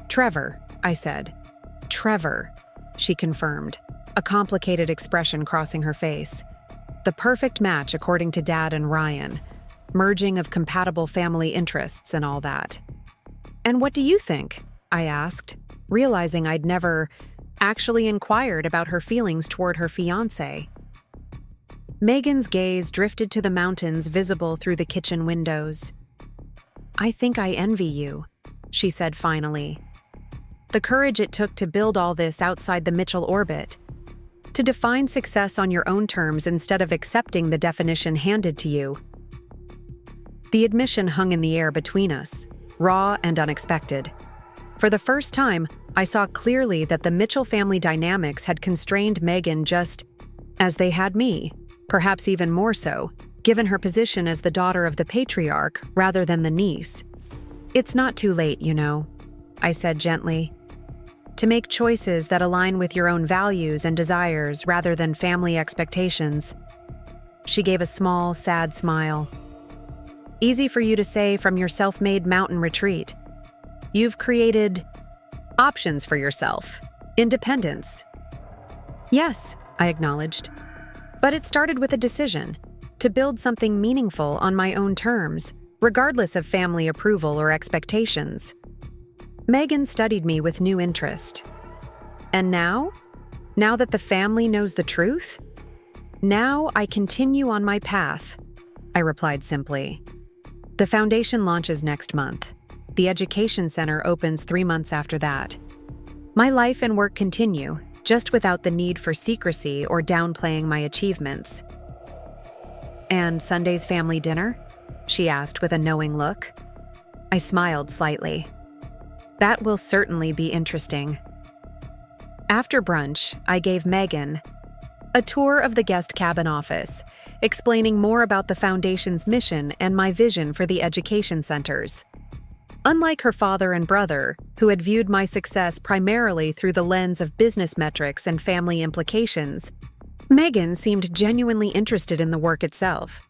"Trevor," I said. "Trevor," she confirmed, a complicated expression crossing her face. "The perfect match according to Dad and Ryan. Merging of compatible family interests and all that." "And what do you think?" I asked, realizing I'd never actually inquired about her feelings toward her fiancé. Megan's gaze drifted to the mountains visible through the kitchen windows. "I think I envy you," she said finally. "The courage it took to build all this outside the Mitchell orbit. To define success on your own terms instead of accepting the definition handed to you." The admission hung in the air between us, raw and unexpected. For the first time, I saw clearly that the Mitchell family dynamics had constrained Megan just as they had me, perhaps even more so, given her position as the daughter of the patriarch rather than the niece. "It's not too late, you know," I said gently. "To make choices that align with your own values and desires rather than family expectations." She gave a small, sad smile. "Easy for you to say from your self-made mountain retreat. You've created options for yourself, independence." "Yes," I acknowledged. "But it started with a decision to build something meaningful on my own terms, regardless of family approval or expectations." Megan studied me with new interest. "And now? Now that the family knows the truth? Now I continue on my path," I replied simply. "The foundation launches next month. The education center opens 3 months after that. My life and work continue, just without the need for secrecy or downplaying my achievements." "And Sunday's family dinner?" she asked with a knowing look. I smiled slightly. "That will certainly be interesting." After brunch, I gave Megan a tour of the guest cabin office, explaining more about the Foundation's mission and my vision for the education centers. Unlike her father and brother, who had viewed my success primarily through the lens of business metrics and family implications, Megan seemed genuinely interested in the work itself.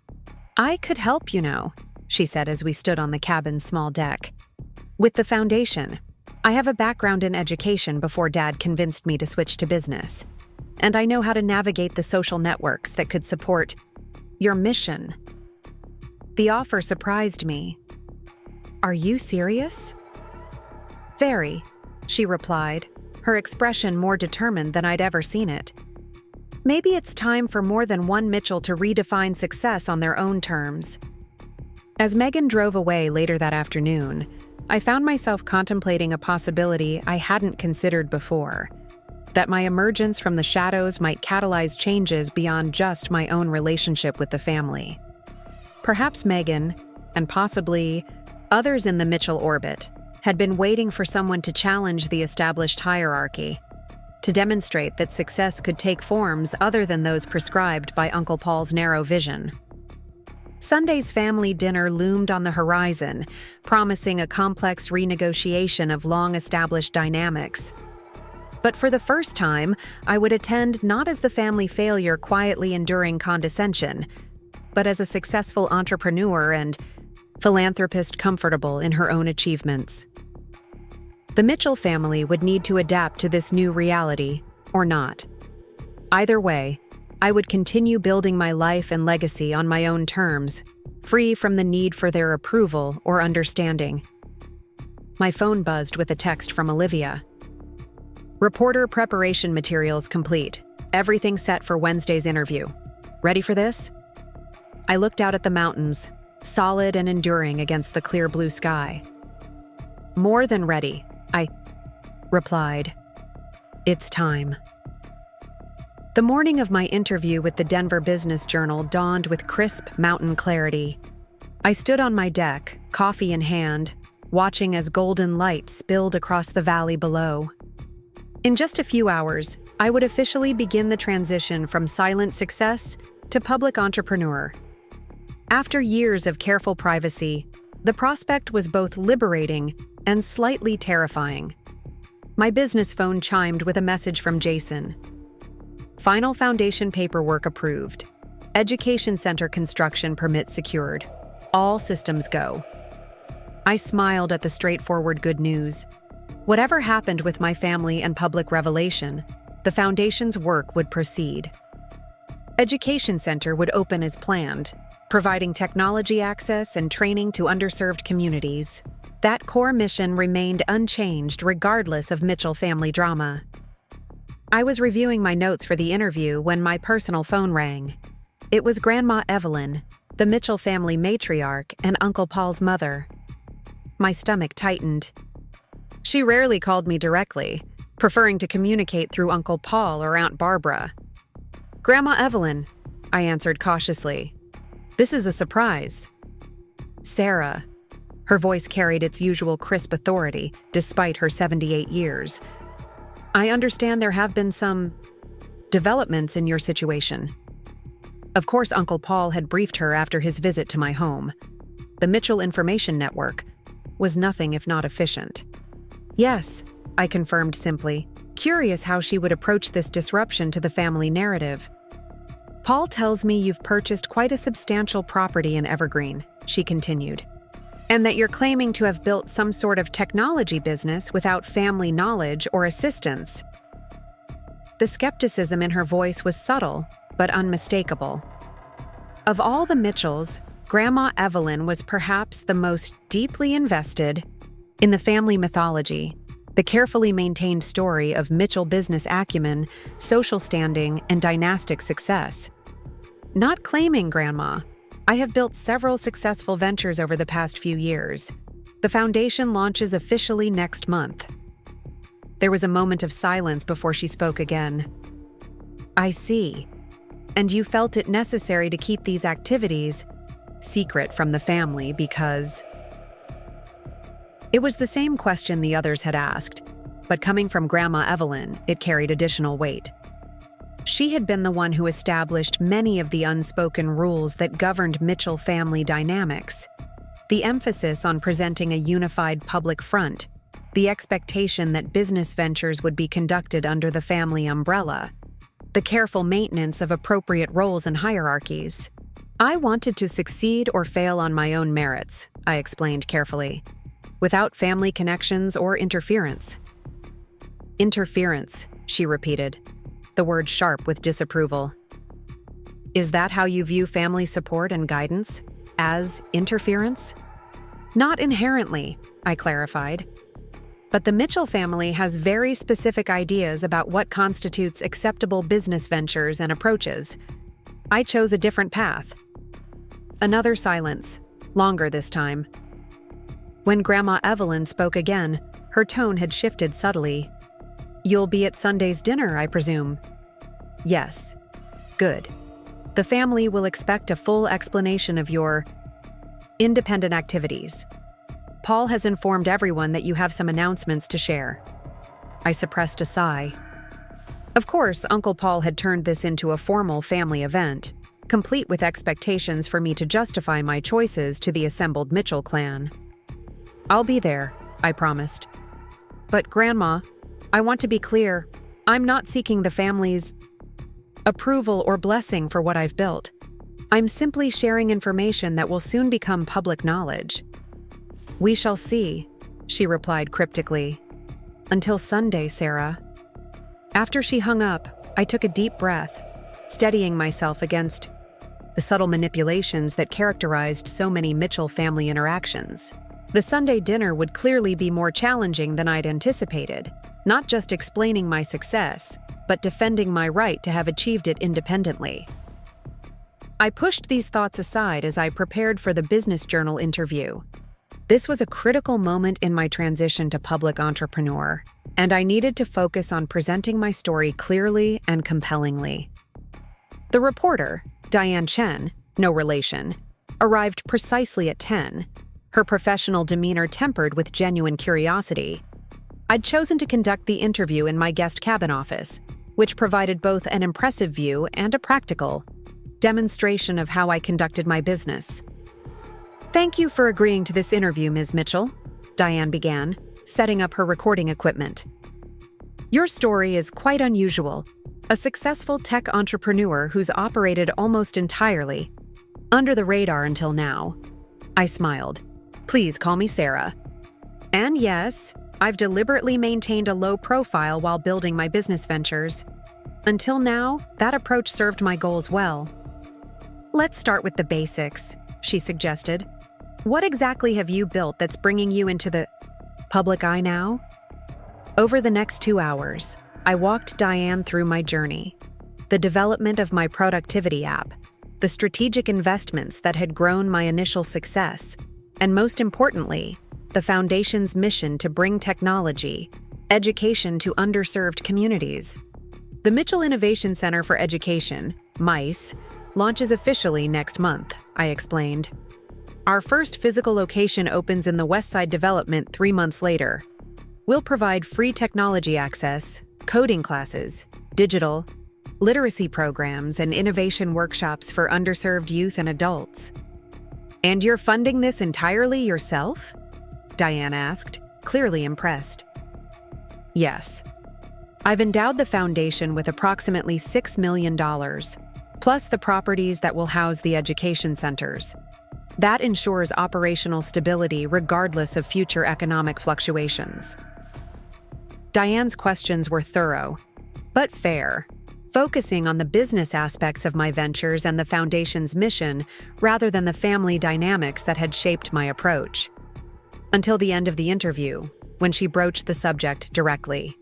"I could help, you know," she said as we stood on the cabin's small deck. "With the Foundation. I have a background in education before Dad convinced me to switch to business. And I know how to navigate the social networks that could support your mission." The offer surprised me. "Are you serious?" "Very," she replied, her expression more determined than I'd ever seen it. "Maybe it's time for more than one Mitchell to redefine success on their own terms." As Megan drove away later that afternoon, I found myself contemplating a possibility I hadn't considered before. That my emergence from the shadows might catalyze changes beyond just my own relationship with the family. Perhaps Megan, and possibly others in the Mitchell orbit, had been waiting for someone to challenge the established hierarchy. to demonstrate that success could take forms other than those prescribed by Uncle Paul's narrow vision. Sunday's family dinner loomed on the horizon, promising a complex renegotiation of long-established dynamics. But for the first time, I would attend not as the family failure quietly enduring condescension, but as a successful entrepreneur and philanthropist comfortable in her own achievements. The Mitchell family would need to adapt to this new reality, or not. Either way, I would continue building my life and legacy on my own terms, free from the need for their approval or understanding. My phone buzzed with a text from Olivia. Reporter preparation materials complete. Everything set for Wednesday's interview. Ready for this? I looked out at the mountains, solid and enduring against the clear blue sky. More than ready, I replied. It's time. The morning of my interview with the Denver Business Journal dawned with crisp mountain clarity. I stood on my deck, coffee in hand, watching as golden light spilled across the valley below. In just a few hours, I would officially begin the transition from silent success to public entrepreneur. After years of careful privacy, the prospect was both liberating and slightly terrifying. My business phone chimed with a message from Jason. Final foundation paperwork approved. Education center construction permit secured. All systems go. I smiled at the straightforward good news. Whatever happened with my family and public revelation, the foundation's work would proceed. Education Center would open as planned, providing technology access and training to underserved communities. That core mission remained unchanged regardless of Mitchell family drama. I was reviewing my notes for the interview when my personal phone rang. It was Grandma Evelyn, the Mitchell family matriarch and Uncle Paul's mother. My stomach tightened. She rarely called me directly, preferring to communicate through Uncle Paul or Aunt Barbara. Grandma Evelyn, I answered cautiously. This is a surprise. Sarah. Her voice carried its usual crisp authority, despite her 78 years. I understand there have been some developments in your situation. Of course, Uncle Paul had briefed her after his visit to my home. The Mitchell Information Network was nothing if not efficient. Yes, I confirmed simply, curious how she would approach this disruption to the family narrative. Paul tells me you've purchased quite a substantial property in Evergreen, she continued, and that you're claiming to have built some sort of technology business without family knowledge or assistance. The skepticism in her voice was subtle, but unmistakable. Of all the Mitchells, Grandma Evelyn was perhaps the most deeply invested in the family mythology, the carefully maintained story of Mitchell business acumen, social standing, and dynastic success. Not claiming, Grandma. I have built several successful ventures over the past few years. The foundation launches officially next month. There was a moment of silence before she spoke again. I see. And you felt it necessary to keep these activities secret from the family because... It was the same question the others had asked, but coming from Grandma Evelyn, it carried additional weight. She had been the one who established many of the unspoken rules that governed Mitchell family dynamics. The emphasis on presenting a unified public front, the expectation that business ventures would be conducted under the family umbrella, the careful maintenance of appropriate roles and hierarchies. I wanted to succeed or fail on my own merits, I explained carefully, without family connections or interference. Interference, she repeated, the word sharp with disapproval. Is that how you view family support and guidance? As interference? Not inherently, I clarified. But the Mitchell family has very specific ideas about what constitutes acceptable business ventures and approaches. I chose a different path. Another silence, longer this time. When Grandma Evelyn spoke again, her tone had shifted subtly. You'll be at Sunday's dinner, I presume? Yes. Good. The family will expect a full explanation of your independent activities. Paul has informed everyone that you have some announcements to share. I suppressed a sigh. Of course, Uncle Paul had turned this into a formal family event, complete with expectations for me to justify my choices to the assembled Mitchell clan. "I'll be there," I promised. "But Grandma, I want to be clear. I'm not seeking the family's approval or blessing for what I've built. I'm simply sharing information that will soon become public knowledge." "We shall see," she replied cryptically. "Until Sunday, Sarah." After she hung up, I took a deep breath, steadying myself against the subtle manipulations that characterized so many Mitchell family interactions. The Sunday dinner would clearly be more challenging than I'd anticipated, not just explaining my success, but defending my right to have achieved it independently. I pushed these thoughts aside as I prepared for the Business Journal interview. This was a critical moment in my transition to public entrepreneur, and I needed to focus on presenting my story clearly and compellingly. The reporter, Diane Chen, no relation, arrived precisely at 10, her professional demeanor tempered with genuine curiosity. I'd chosen to conduct the interview in my guest cabin office, which provided both an impressive view and a practical demonstration of how I conducted my business. "Thank you for agreeing to this interview, Ms. Mitchell," Diane began, setting up her recording equipment. "Your story is quite unusual. A successful tech entrepreneur who's operated almost entirely under the radar until now." I smiled. "Please call me Sarah. And yes, I've deliberately maintained a low profile while building my business ventures. Until now, that approach served my goals well." "Let's start with the basics," she suggested. "What exactly have you built that's bringing you into the public eye now?" Over the next 2 hours, I walked Diane through my journey, the development of my productivity app, the strategic investments that had grown my initial success, and most importantly, the Foundation's mission to bring technology, education to underserved communities. The Mitchell Innovation Center for Education, MICE, launches officially next month, I explained. Our first physical location opens in the Westside development 3 months later. We'll provide free technology access, coding classes, digital, literacy programs, and innovation workshops for underserved youth and adults. "And you're funding this entirely yourself?" Diane asked, clearly impressed. "Yes. I've endowed the foundation with approximately $6 million, plus the properties that will house the education centers. That ensures operational stability regardless of future economic fluctuations." Diane's questions were thorough, but fair, focusing on the business aspects of my ventures and the Foundation's mission rather than the family dynamics that had shaped my approach. Until the end of the interview, when she broached the subject directly.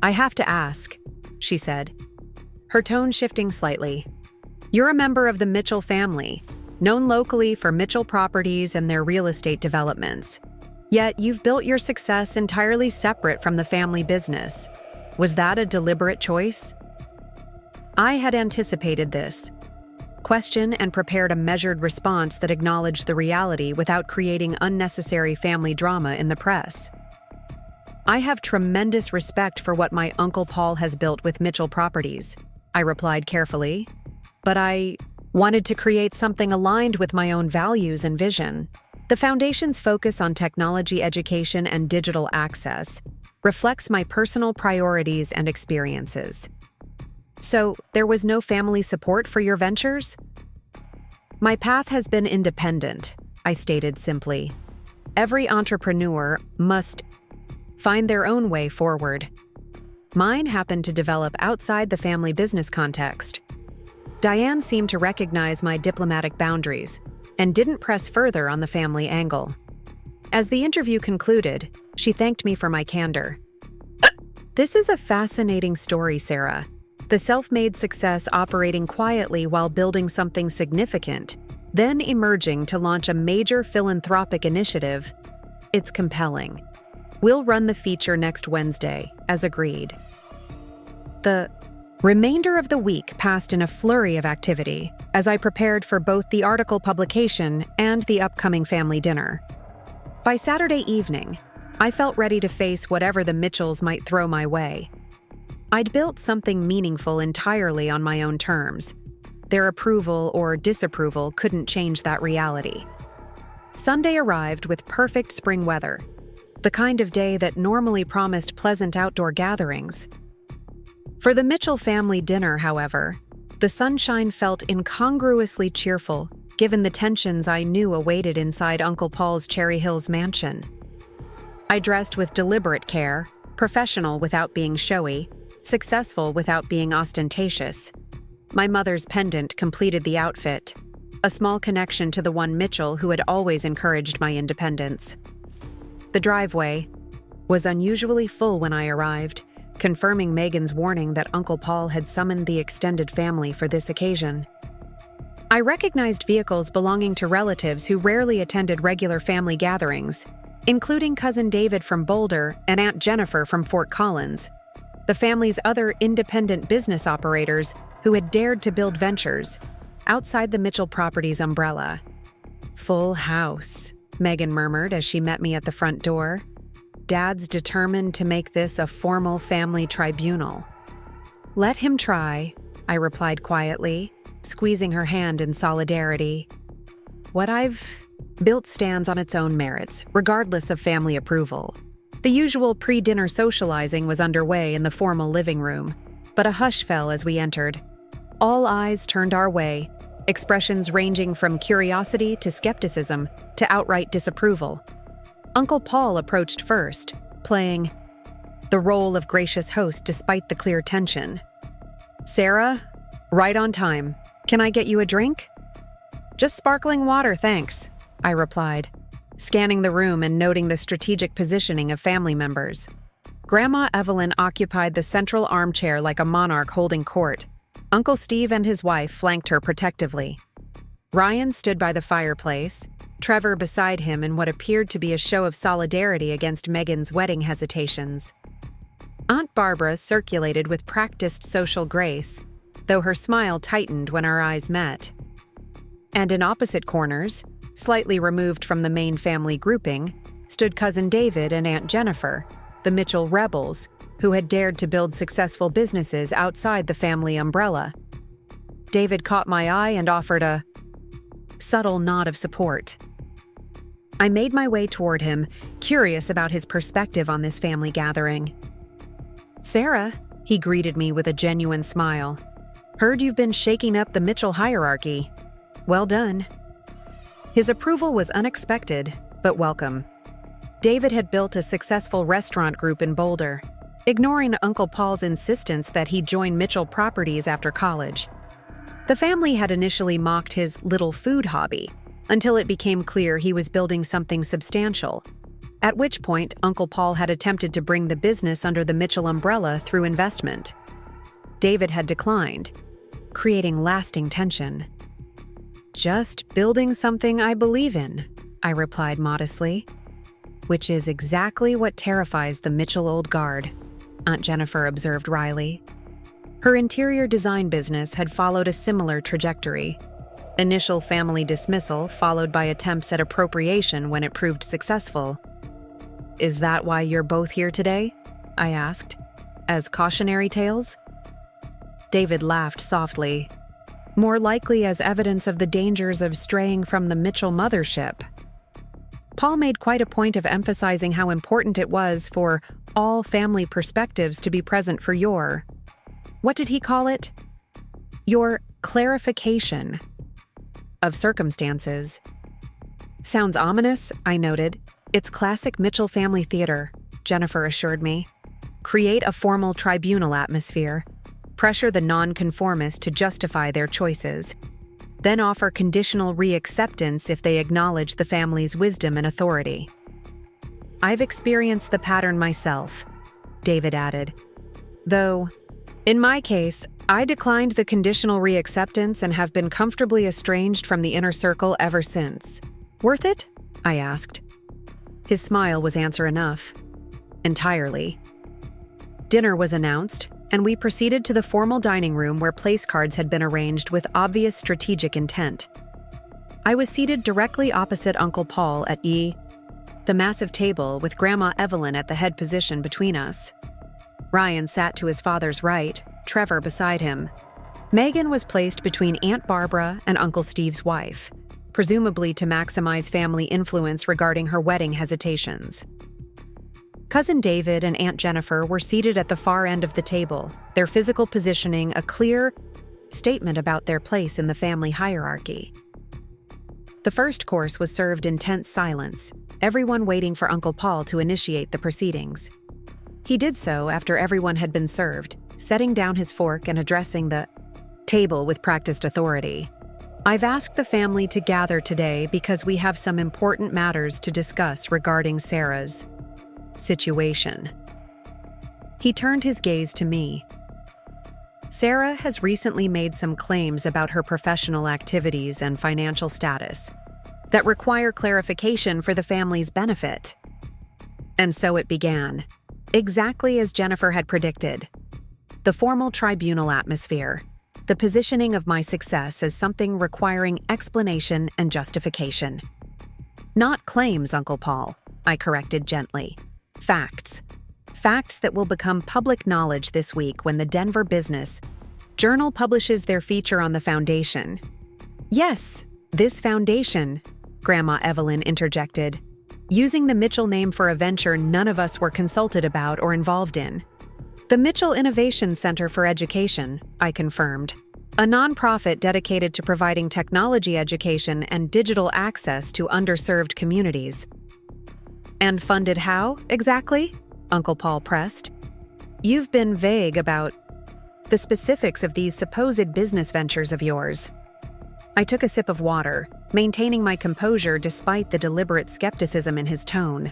"I have to ask," she said, her tone shifting slightly. "You're a member of the Mitchell family, known locally for Mitchell Properties and their real estate developments. Yet you've built your success entirely separate from the family business. Was that a deliberate choice?" I had anticipated this question and prepared a measured response that acknowledged the reality without creating unnecessary family drama in the press. "I have tremendous respect for what my Uncle Paul has built with Mitchell Properties," I replied carefully, "but I wanted to create something aligned with my own values and vision. The Foundation's focus on technology education and digital access reflects my personal priorities and experiences." "So, there was no family support for your ventures?" "My path has been independent," I stated simply. "Every entrepreneur must find their own way forward. Mine happened to develop outside the family business context." Diane seemed to recognize my diplomatic boundaries and didn't press further on the family angle. As the interview concluded, she thanked me for my candor. "This is a fascinating story, Sarah. The self-made success operating quietly while building something significant, then emerging to launch a major philanthropic initiative. It's compelling. We'll run the feature next Wednesday, as agreed." The remainder of the week passed in a flurry of activity as I prepared for both the article publication and the upcoming family dinner. By Saturday evening, I felt ready to face whatever the Mitchells might throw my way. I'd built something meaningful entirely on my own terms. Their approval or disapproval couldn't change that reality. Sunday arrived with perfect spring weather, the kind of day that normally promised pleasant outdoor gatherings. For the Mitchell family dinner, however, the sunshine felt incongruously cheerful given the tensions I knew awaited inside Uncle Paul's Cherry Hills mansion. I dressed with deliberate care, professional without being showy, successful without being ostentatious. My mother's pendant completed the outfit, a small connection to the one Mitchell who had always encouraged my independence. The driveway was unusually full when I arrived, confirming Megan's warning that Uncle Paul had summoned the extended family for this occasion. I recognized vehicles belonging to relatives who rarely attended regular family gatherings, including Cousin David from Boulder and Aunt Jennifer from Fort Collins, the family's other independent business operators who had dared to build ventures outside the Mitchell property's umbrella. "Full house," Megan murmured as she met me at the front door. "Dad's determined to make this a formal family tribunal." "Let him try," I replied quietly, squeezing her hand in solidarity. "What I've built stands on its own merits, regardless of family approval." The usual pre-dinner socializing was underway in the formal living room, but a hush fell as we entered. All eyes turned our way, expressions ranging from curiosity to skepticism to outright disapproval. Uncle Paul approached first, playing the role of gracious host despite the clear tension. "Sarah, right on time. Can I get you a drink?" "Just sparkling water, thanks," I replied, scanning the room and noting the strategic positioning of family members. Grandma Evelyn occupied the central armchair like a monarch holding court. Uncle Steve and his wife flanked her protectively. Ryan stood by the fireplace, Trevor beside him in what appeared to be a show of solidarity against Megan's wedding hesitations. Aunt Barbara circulated with practiced social grace, though her smile tightened when our eyes met. And in opposite corners, slightly removed from the main family grouping, stood Cousin David and Aunt Jennifer, the Mitchell rebels, who had dared to build successful businesses outside the family umbrella. David caught my eye and offered a subtle nod of support. I made my way toward him, curious about his perspective on this family gathering. "Sarah," he greeted me with a genuine smile. "Heard you've been shaking up the Mitchell hierarchy. Well done." His approval was unexpected, but welcome. David had built a successful restaurant group in Boulder, ignoring Uncle Paul's insistence that he join Mitchell Properties after college. The family had initially mocked his little food hobby, until it became clear he was building something substantial, at which point Uncle Paul had attempted to bring the business under the Mitchell umbrella through investment. David had declined, creating lasting tension. "Just building something I believe in," I replied modestly. "Which is exactly what terrifies the Mitchell old guard," Aunt Jennifer observed wryly. Her interior design business had followed a similar trajectory. Initial family dismissal followed by attempts at appropriation when it proved successful. "Is that why you're both here today?" I asked. "As cautionary tales?" David laughed softly. "More likely as evidence of the dangers of straying from the Mitchell mothership." Paul made quite a point of emphasizing how important it was for all family perspectives to be present for your, what did he call it? Your clarification of circumstances. "Sounds ominous," I noted. "It's classic Mitchell family theater," Jennifer assured me. "Create a formal tribunal atmosphere. Pressure the nonconformist to justify their choices. Then offer conditional reacceptance if they acknowledge the family's wisdom and authority." "I've experienced the pattern myself," David added. "Though, in my case, I declined the conditional reacceptance and have been comfortably estranged from the inner circle ever since." "Worth it?" I asked. His smile was answer enough. "Entirely." Dinner was announced, and we proceeded to the formal dining room where place cards had been arranged with obvious strategic intent. I was seated directly opposite Uncle Paul at the massive table with Grandma Evelyn at the head position between us. Ryan sat to his father's right, Trevor beside him. Megan was placed between Aunt Barbara and Uncle Steve's wife, presumably to maximize family influence regarding her wedding hesitations. Cousin David and Aunt Jennifer were seated at the far end of the table, their physical positioning a clear statement about their place in the family hierarchy. The first course was served in tense silence, everyone waiting for Uncle Paul to initiate the proceedings. He did so after everyone had been served, setting down his fork and addressing the table with practiced authority. I've asked the family to gather today because we have some important matters to discuss regarding Sarah's situation. He turned his gaze to me. Sarah has recently made some claims about her professional activities and financial status that require clarification for the family's benefit. And so it began, exactly as Jennifer had predicted. The formal tribunal atmosphere, the positioning of my success as something requiring explanation and justification. Not claims, Uncle Paul, I corrected gently. Facts. Facts that will become public knowledge this week when the Denver Business Journal publishes their feature on the foundation. Yes, this foundation, Grandma Evelyn interjected, using the Mitchell name for a venture none of us were consulted about or involved in. The Mitchell Innovation Center for Education, I confirmed, a nonprofit dedicated to providing technology education and digital access to underserved communities. And funded how, exactly? Uncle Paul pressed. You've been vague about the specifics of these supposed business ventures of yours. I took a sip of water, maintaining my composure despite the deliberate skepticism in his tone.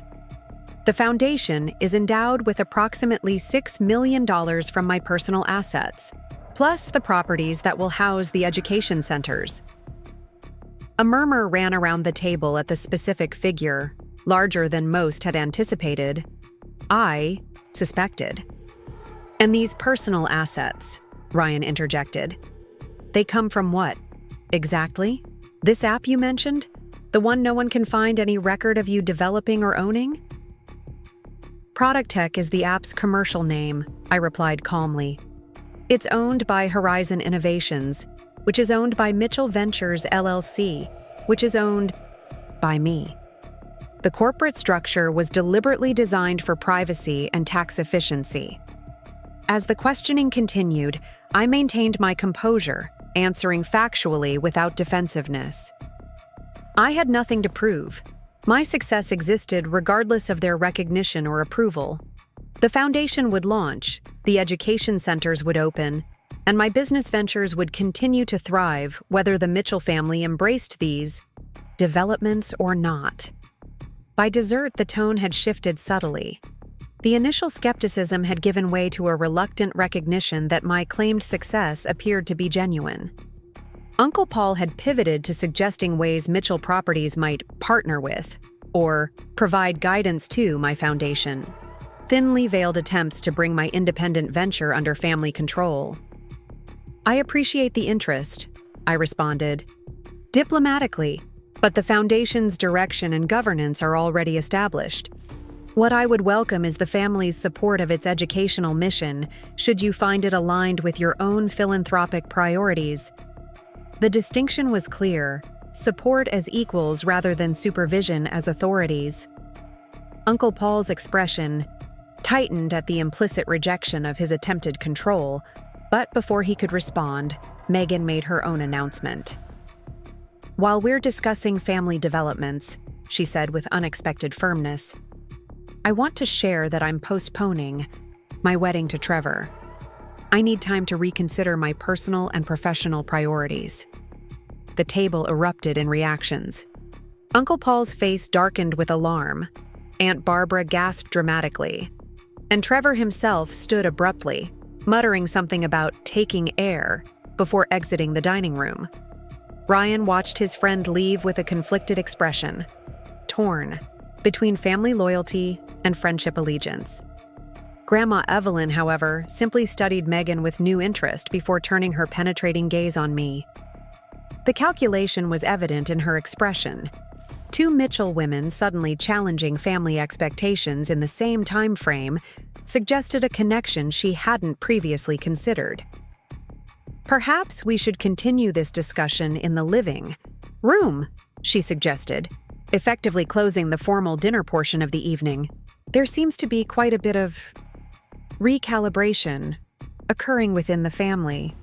The foundation is endowed with approximately $6 million from my personal assets, plus the properties that will house the education centers. A murmur ran around the table at the specific figure, larger than most had anticipated, I suspected. And these personal assets, Ryan interjected, they come from what? Exactly? This app you mentioned? The one no one can find any record of you developing or owning? Product Tech is the app's commercial name, I replied calmly. It's owned by Horizon Innovations, which is owned by Mitchell Ventures LLC, which is owned by me. The corporate structure was deliberately designed for privacy and tax efficiency. As the questioning continued, I maintained my composure, answering factually without defensiveness. I had nothing to prove. My success existed regardless of their recognition or approval. The foundation would launch, the education centers would open, and my business ventures would continue to thrive whether the Mitchell family embraced these developments or not. By dessert, the tone had shifted subtly. The initial skepticism had given way to a reluctant recognition that my claimed success appeared to be genuine. Uncle Paul had pivoted to suggesting ways Mitchell Properties might partner with, or provide guidance to, my foundation. Thinly veiled attempts to bring my independent venture under family control. I appreciate the interest, I responded. Diplomatically, but the foundation's direction and governance are already established. What I would welcome is the family's support of its educational mission, should you find it aligned with your own philanthropic priorities. The distinction was clear: support as equals rather than supervision as authorities. Uncle Paul's expression tightened at the implicit rejection of his attempted control, but before he could respond, Megan made her own announcement. While we're discussing family developments, she said with unexpected firmness, I want to share that I'm postponing my wedding to Trevor. I need time to reconsider my personal and professional priorities. The table erupted in reactions. Uncle Paul's face darkened with alarm. Aunt Barbara gasped dramatically. And Trevor himself stood abruptly, muttering something about taking air before exiting the dining room. Ryan watched his friend leave with a conflicted expression, torn between family loyalty and friendship allegiance. Grandma Evelyn, however, simply studied Megan with new interest before turning her penetrating gaze on me. The calculation was evident in her expression. Two Mitchell women suddenly challenging family expectations in the same time frame suggested a connection she hadn't previously considered. "Perhaps we should continue this discussion in the living room," she suggested, effectively closing the formal dinner portion of the evening. "There seems to be quite a bit of recalibration occurring within the family."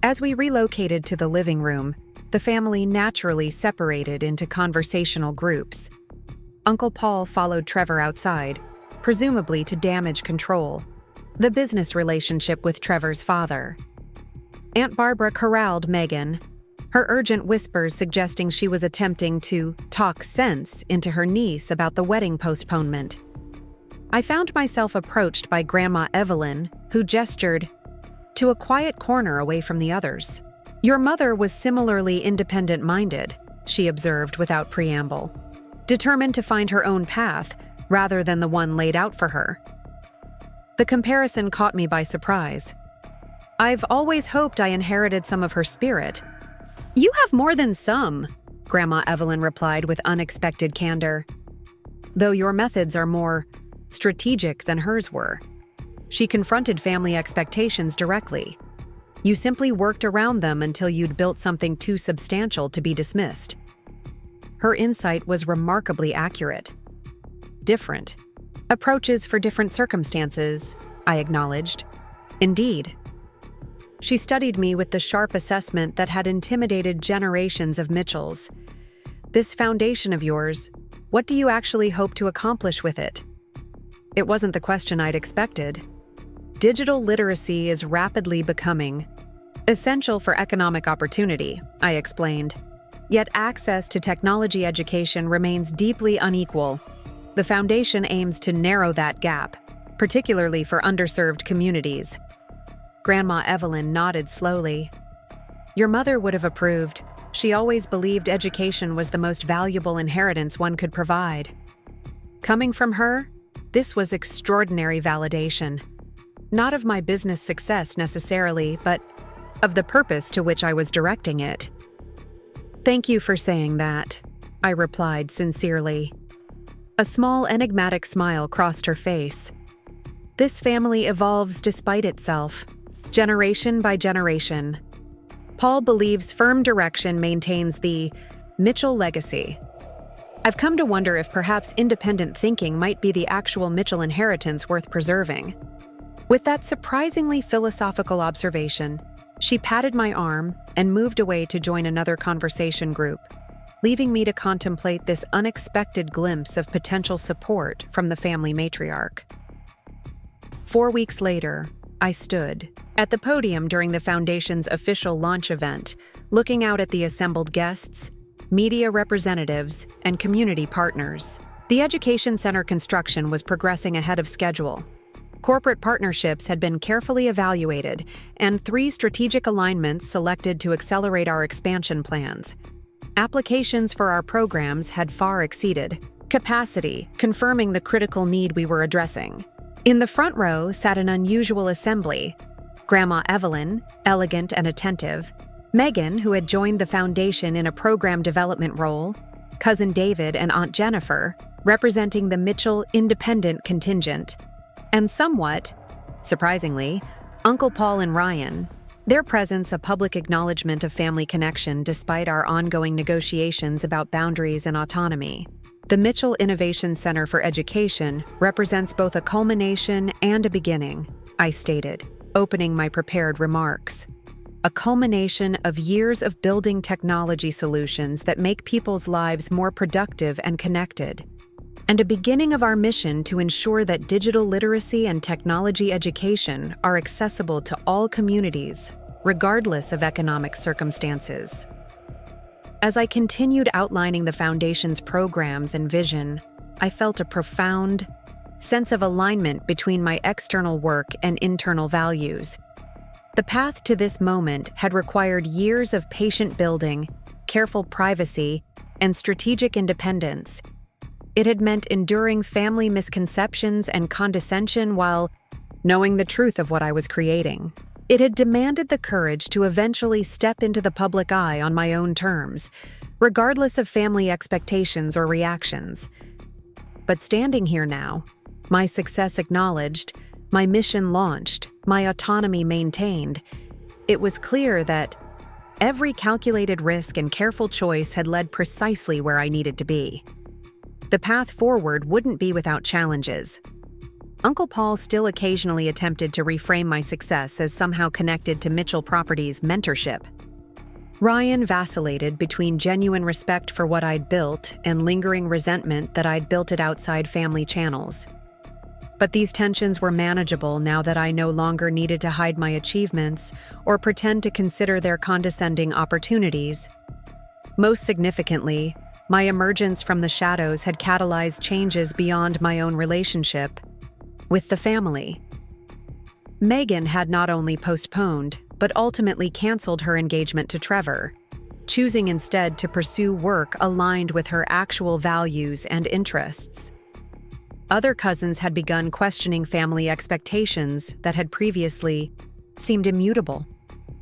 As we relocated to the living room, the family naturally separated into conversational groups. Uncle Paul followed Trevor outside, presumably to damage control the business relationship with Trevor's father. Aunt Barbara corralled Megan, her urgent whispers suggesting she was attempting to talk sense into her niece about the wedding postponement. I found myself approached by Grandma Evelyn, who gestured to a quiet corner away from the others. "Your mother was similarly independent-minded," she observed without preamble, determined to find her own path rather than the one laid out for her. The comparison caught me by surprise. "I've always hoped I inherited some of her spirit." "You have more than some," Grandma Evelyn replied with unexpected candor. "Though your methods are more strategic than hers were. She confronted family expectations directly. You simply worked around them until you'd built something too substantial to be dismissed." Her insight was remarkably accurate. "Different approaches for different circumstances," I acknowledged. "Indeed." She studied me with the sharp assessment that had intimidated generations of Mitchells. "This foundation of yours, what do you actually hope to accomplish with it?" It wasn't the question I'd expected. "Digital literacy is rapidly becoming essential for economic opportunity," I explained. "Yet access to technology education remains deeply unequal. The foundation aims to narrow that gap, particularly for underserved communities." Grandma Evelyn nodded slowly. "Your mother would have approved. She always believed education was the most valuable inheritance one could provide." Coming from her, this was extraordinary validation. Not of my business success necessarily, but of the purpose to which I was directing it. "Thank you for saying that," I replied sincerely. A small enigmatic smile crossed her face. "This family evolves despite itself, generation by generation. Paul believes firm direction maintains the Mitchell legacy. I've come to wonder if perhaps independent thinking might be the actual Mitchell inheritance worth preserving." With that surprisingly philosophical observation, she patted my arm and moved away to join another conversation group, leaving me to contemplate this unexpected glimpse of potential support from the family matriarch. 4 weeks later, I stood at the podium during the Foundation's official launch event, looking out at the assembled guests, media representatives, and community partners. The Education Center construction was progressing ahead of schedule. Corporate partnerships had been carefully evaluated, and 3 strategic alignments selected to accelerate our expansion plans. Applications for our programs had far exceeded capacity, confirming the critical need we were addressing. In the front row sat an unusual assembly: Grandma Evelyn, elegant and attentive; Megan, who had joined the Foundation in a program development role; Cousin David and Aunt Jennifer, representing the Mitchell Independent contingent; and somewhat, surprisingly, Uncle Paul and Ryan, their presence a public acknowledgement of family connection despite our ongoing negotiations about boundaries and autonomy. The Mitchell Innovation Center for Education represents both a culmination and a beginning, I stated, opening my prepared remarks. A culmination of years of building technology solutions that make people's lives more productive and connected, and a beginning of our mission to ensure that digital literacy and technology education are accessible to all communities, regardless of economic circumstances. As I continued outlining the Foundation's programs and vision, I felt a profound sense of alignment between my external work and internal values. The path to this moment had required years of patient building, careful privacy, and strategic independence. It had meant enduring family misconceptions and condescension while knowing the truth of what I was creating. It had demanded the courage to eventually step into the public eye on my own terms, regardless of family expectations or reactions. But standing here now, my success acknowledged, my mission launched, my autonomy maintained, it was clear that every calculated risk and careful choice had led precisely where I needed to be. The path forward wouldn't be without challenges. Uncle Paul still occasionally attempted to reframe my success as somehow connected to Mitchell Properties' mentorship. Ryan vacillated between genuine respect for what I'd built and lingering resentment that I'd built it outside family channels. But these tensions were manageable now that I no longer needed to hide my achievements or pretend to consider their condescending opportunities. Most significantly, my emergence from the shadows had catalyzed changes beyond my own relationship with the family. Megan had not only postponed, but ultimately canceled her engagement to Trevor, choosing instead to pursue work aligned with her actual values and interests. Other cousins had begun questioning family expectations that had previously seemed immutable.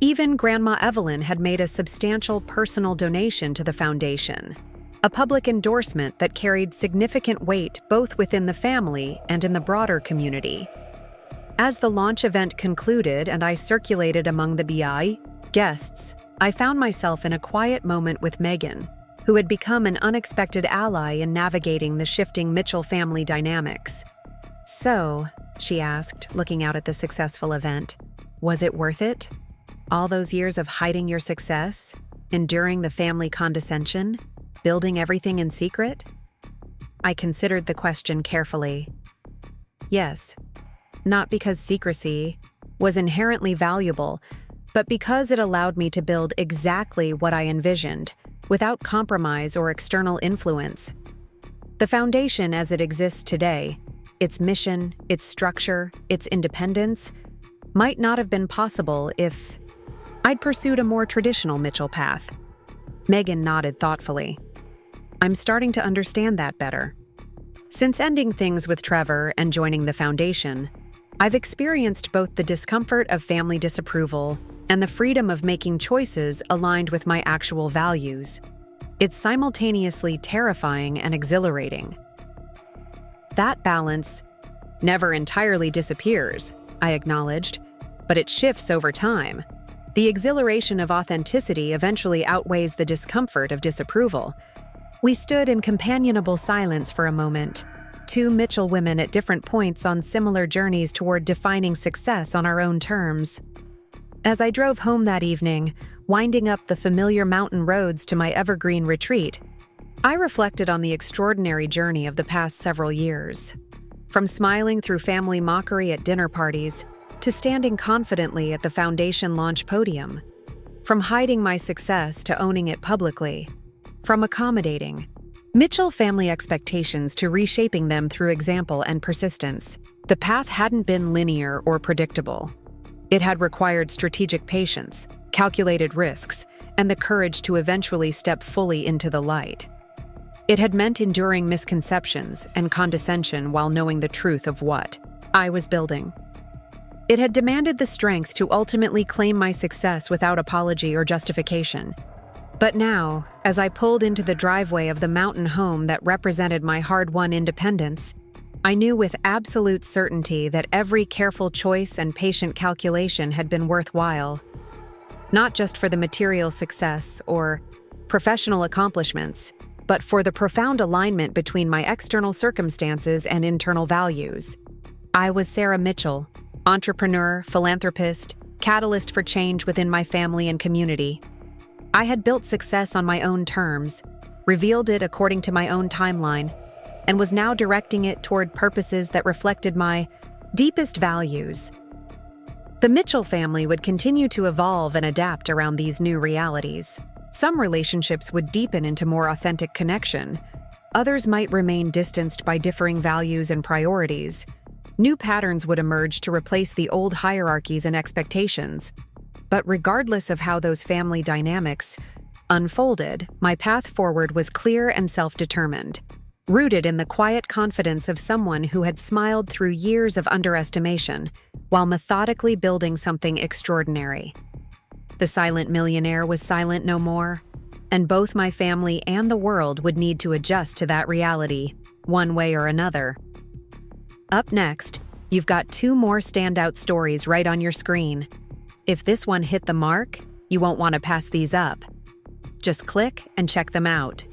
Even Grandma Evelyn had made a substantial personal donation to the foundation, a public endorsement that carried significant weight both within the family and in the broader community. As the launch event concluded and I circulated among the BI guests, I found myself in a quiet moment with Megan, who had become an unexpected ally in navigating the shifting Mitchell family dynamics. "So," she asked, looking out at the successful event, "was it worth it? All those years of hiding your success, enduring the family condescension, building everything in secret?" I considered the question carefully. Yes, not because secrecy was inherently valuable, but because it allowed me to build exactly what I envisioned, without compromise or external influence. The foundation as it exists today, its mission, its structure, its independence, might not have been possible if I'd pursued a more traditional Mitchell path. Megan nodded thoughtfully. "I'm starting to understand that better. Since ending things with Trevor and joining the foundation, I've experienced both the discomfort of family disapproval and the freedom of making choices aligned with my actual values. It's simultaneously terrifying and exhilarating. That balance never entirely disappears," I acknowledged, "but it shifts over time. The exhilaration of authenticity eventually outweighs the discomfort of disapproval." We stood in companionable silence for a moment, two Mitchell women at different points on similar journeys toward defining success on our own terms. As I drove home that evening, winding up the familiar mountain roads to my evergreen retreat, I reflected on the extraordinary journey of the past several years. From smiling through family mockery at dinner parties to standing confidently at the foundation launch podium. From hiding my success to owning it publicly. From accommodating Mitchell family expectations to reshaping them through example and persistence. The path hadn't been linear or predictable. It had required strategic patience, calculated risks, and the courage to eventually step fully into the light. It had meant enduring misconceptions and condescension while knowing the truth of what I was building. It had demanded the strength to ultimately claim my success without apology or justification. But now, as I pulled into the driveway of the mountain home that represented my hard-won independence, I knew with absolute certainty that every careful choice and patient calculation had been worthwhile. Not just for the material success or professional accomplishments, but for the profound alignment between my external circumstances and internal values. I was Sarah Mitchell, entrepreneur, philanthropist, catalyst for change within my family and community. I had built success on my own terms, revealed it according to my own timeline, and was now directing it toward purposes that reflected my deepest values. The Mitchell family would continue to evolve and adapt around these new realities. Some relationships would deepen into more authentic connection. Others might remain distanced by differing values and priorities. New patterns would emerge to replace the old hierarchies and expectations. But regardless of how those family dynamics unfolded, my path forward was clear and self-determined, rooted in the quiet confidence of someone who had smiled through years of underestimation while methodically building something extraordinary. The silent millionaire was silent no more, and both my family and the world would need to adjust to that reality, one way or another. Up next, you've got two more standout stories right on your screen. If this one hit the mark, you won't want to pass these up. Just click and check them out.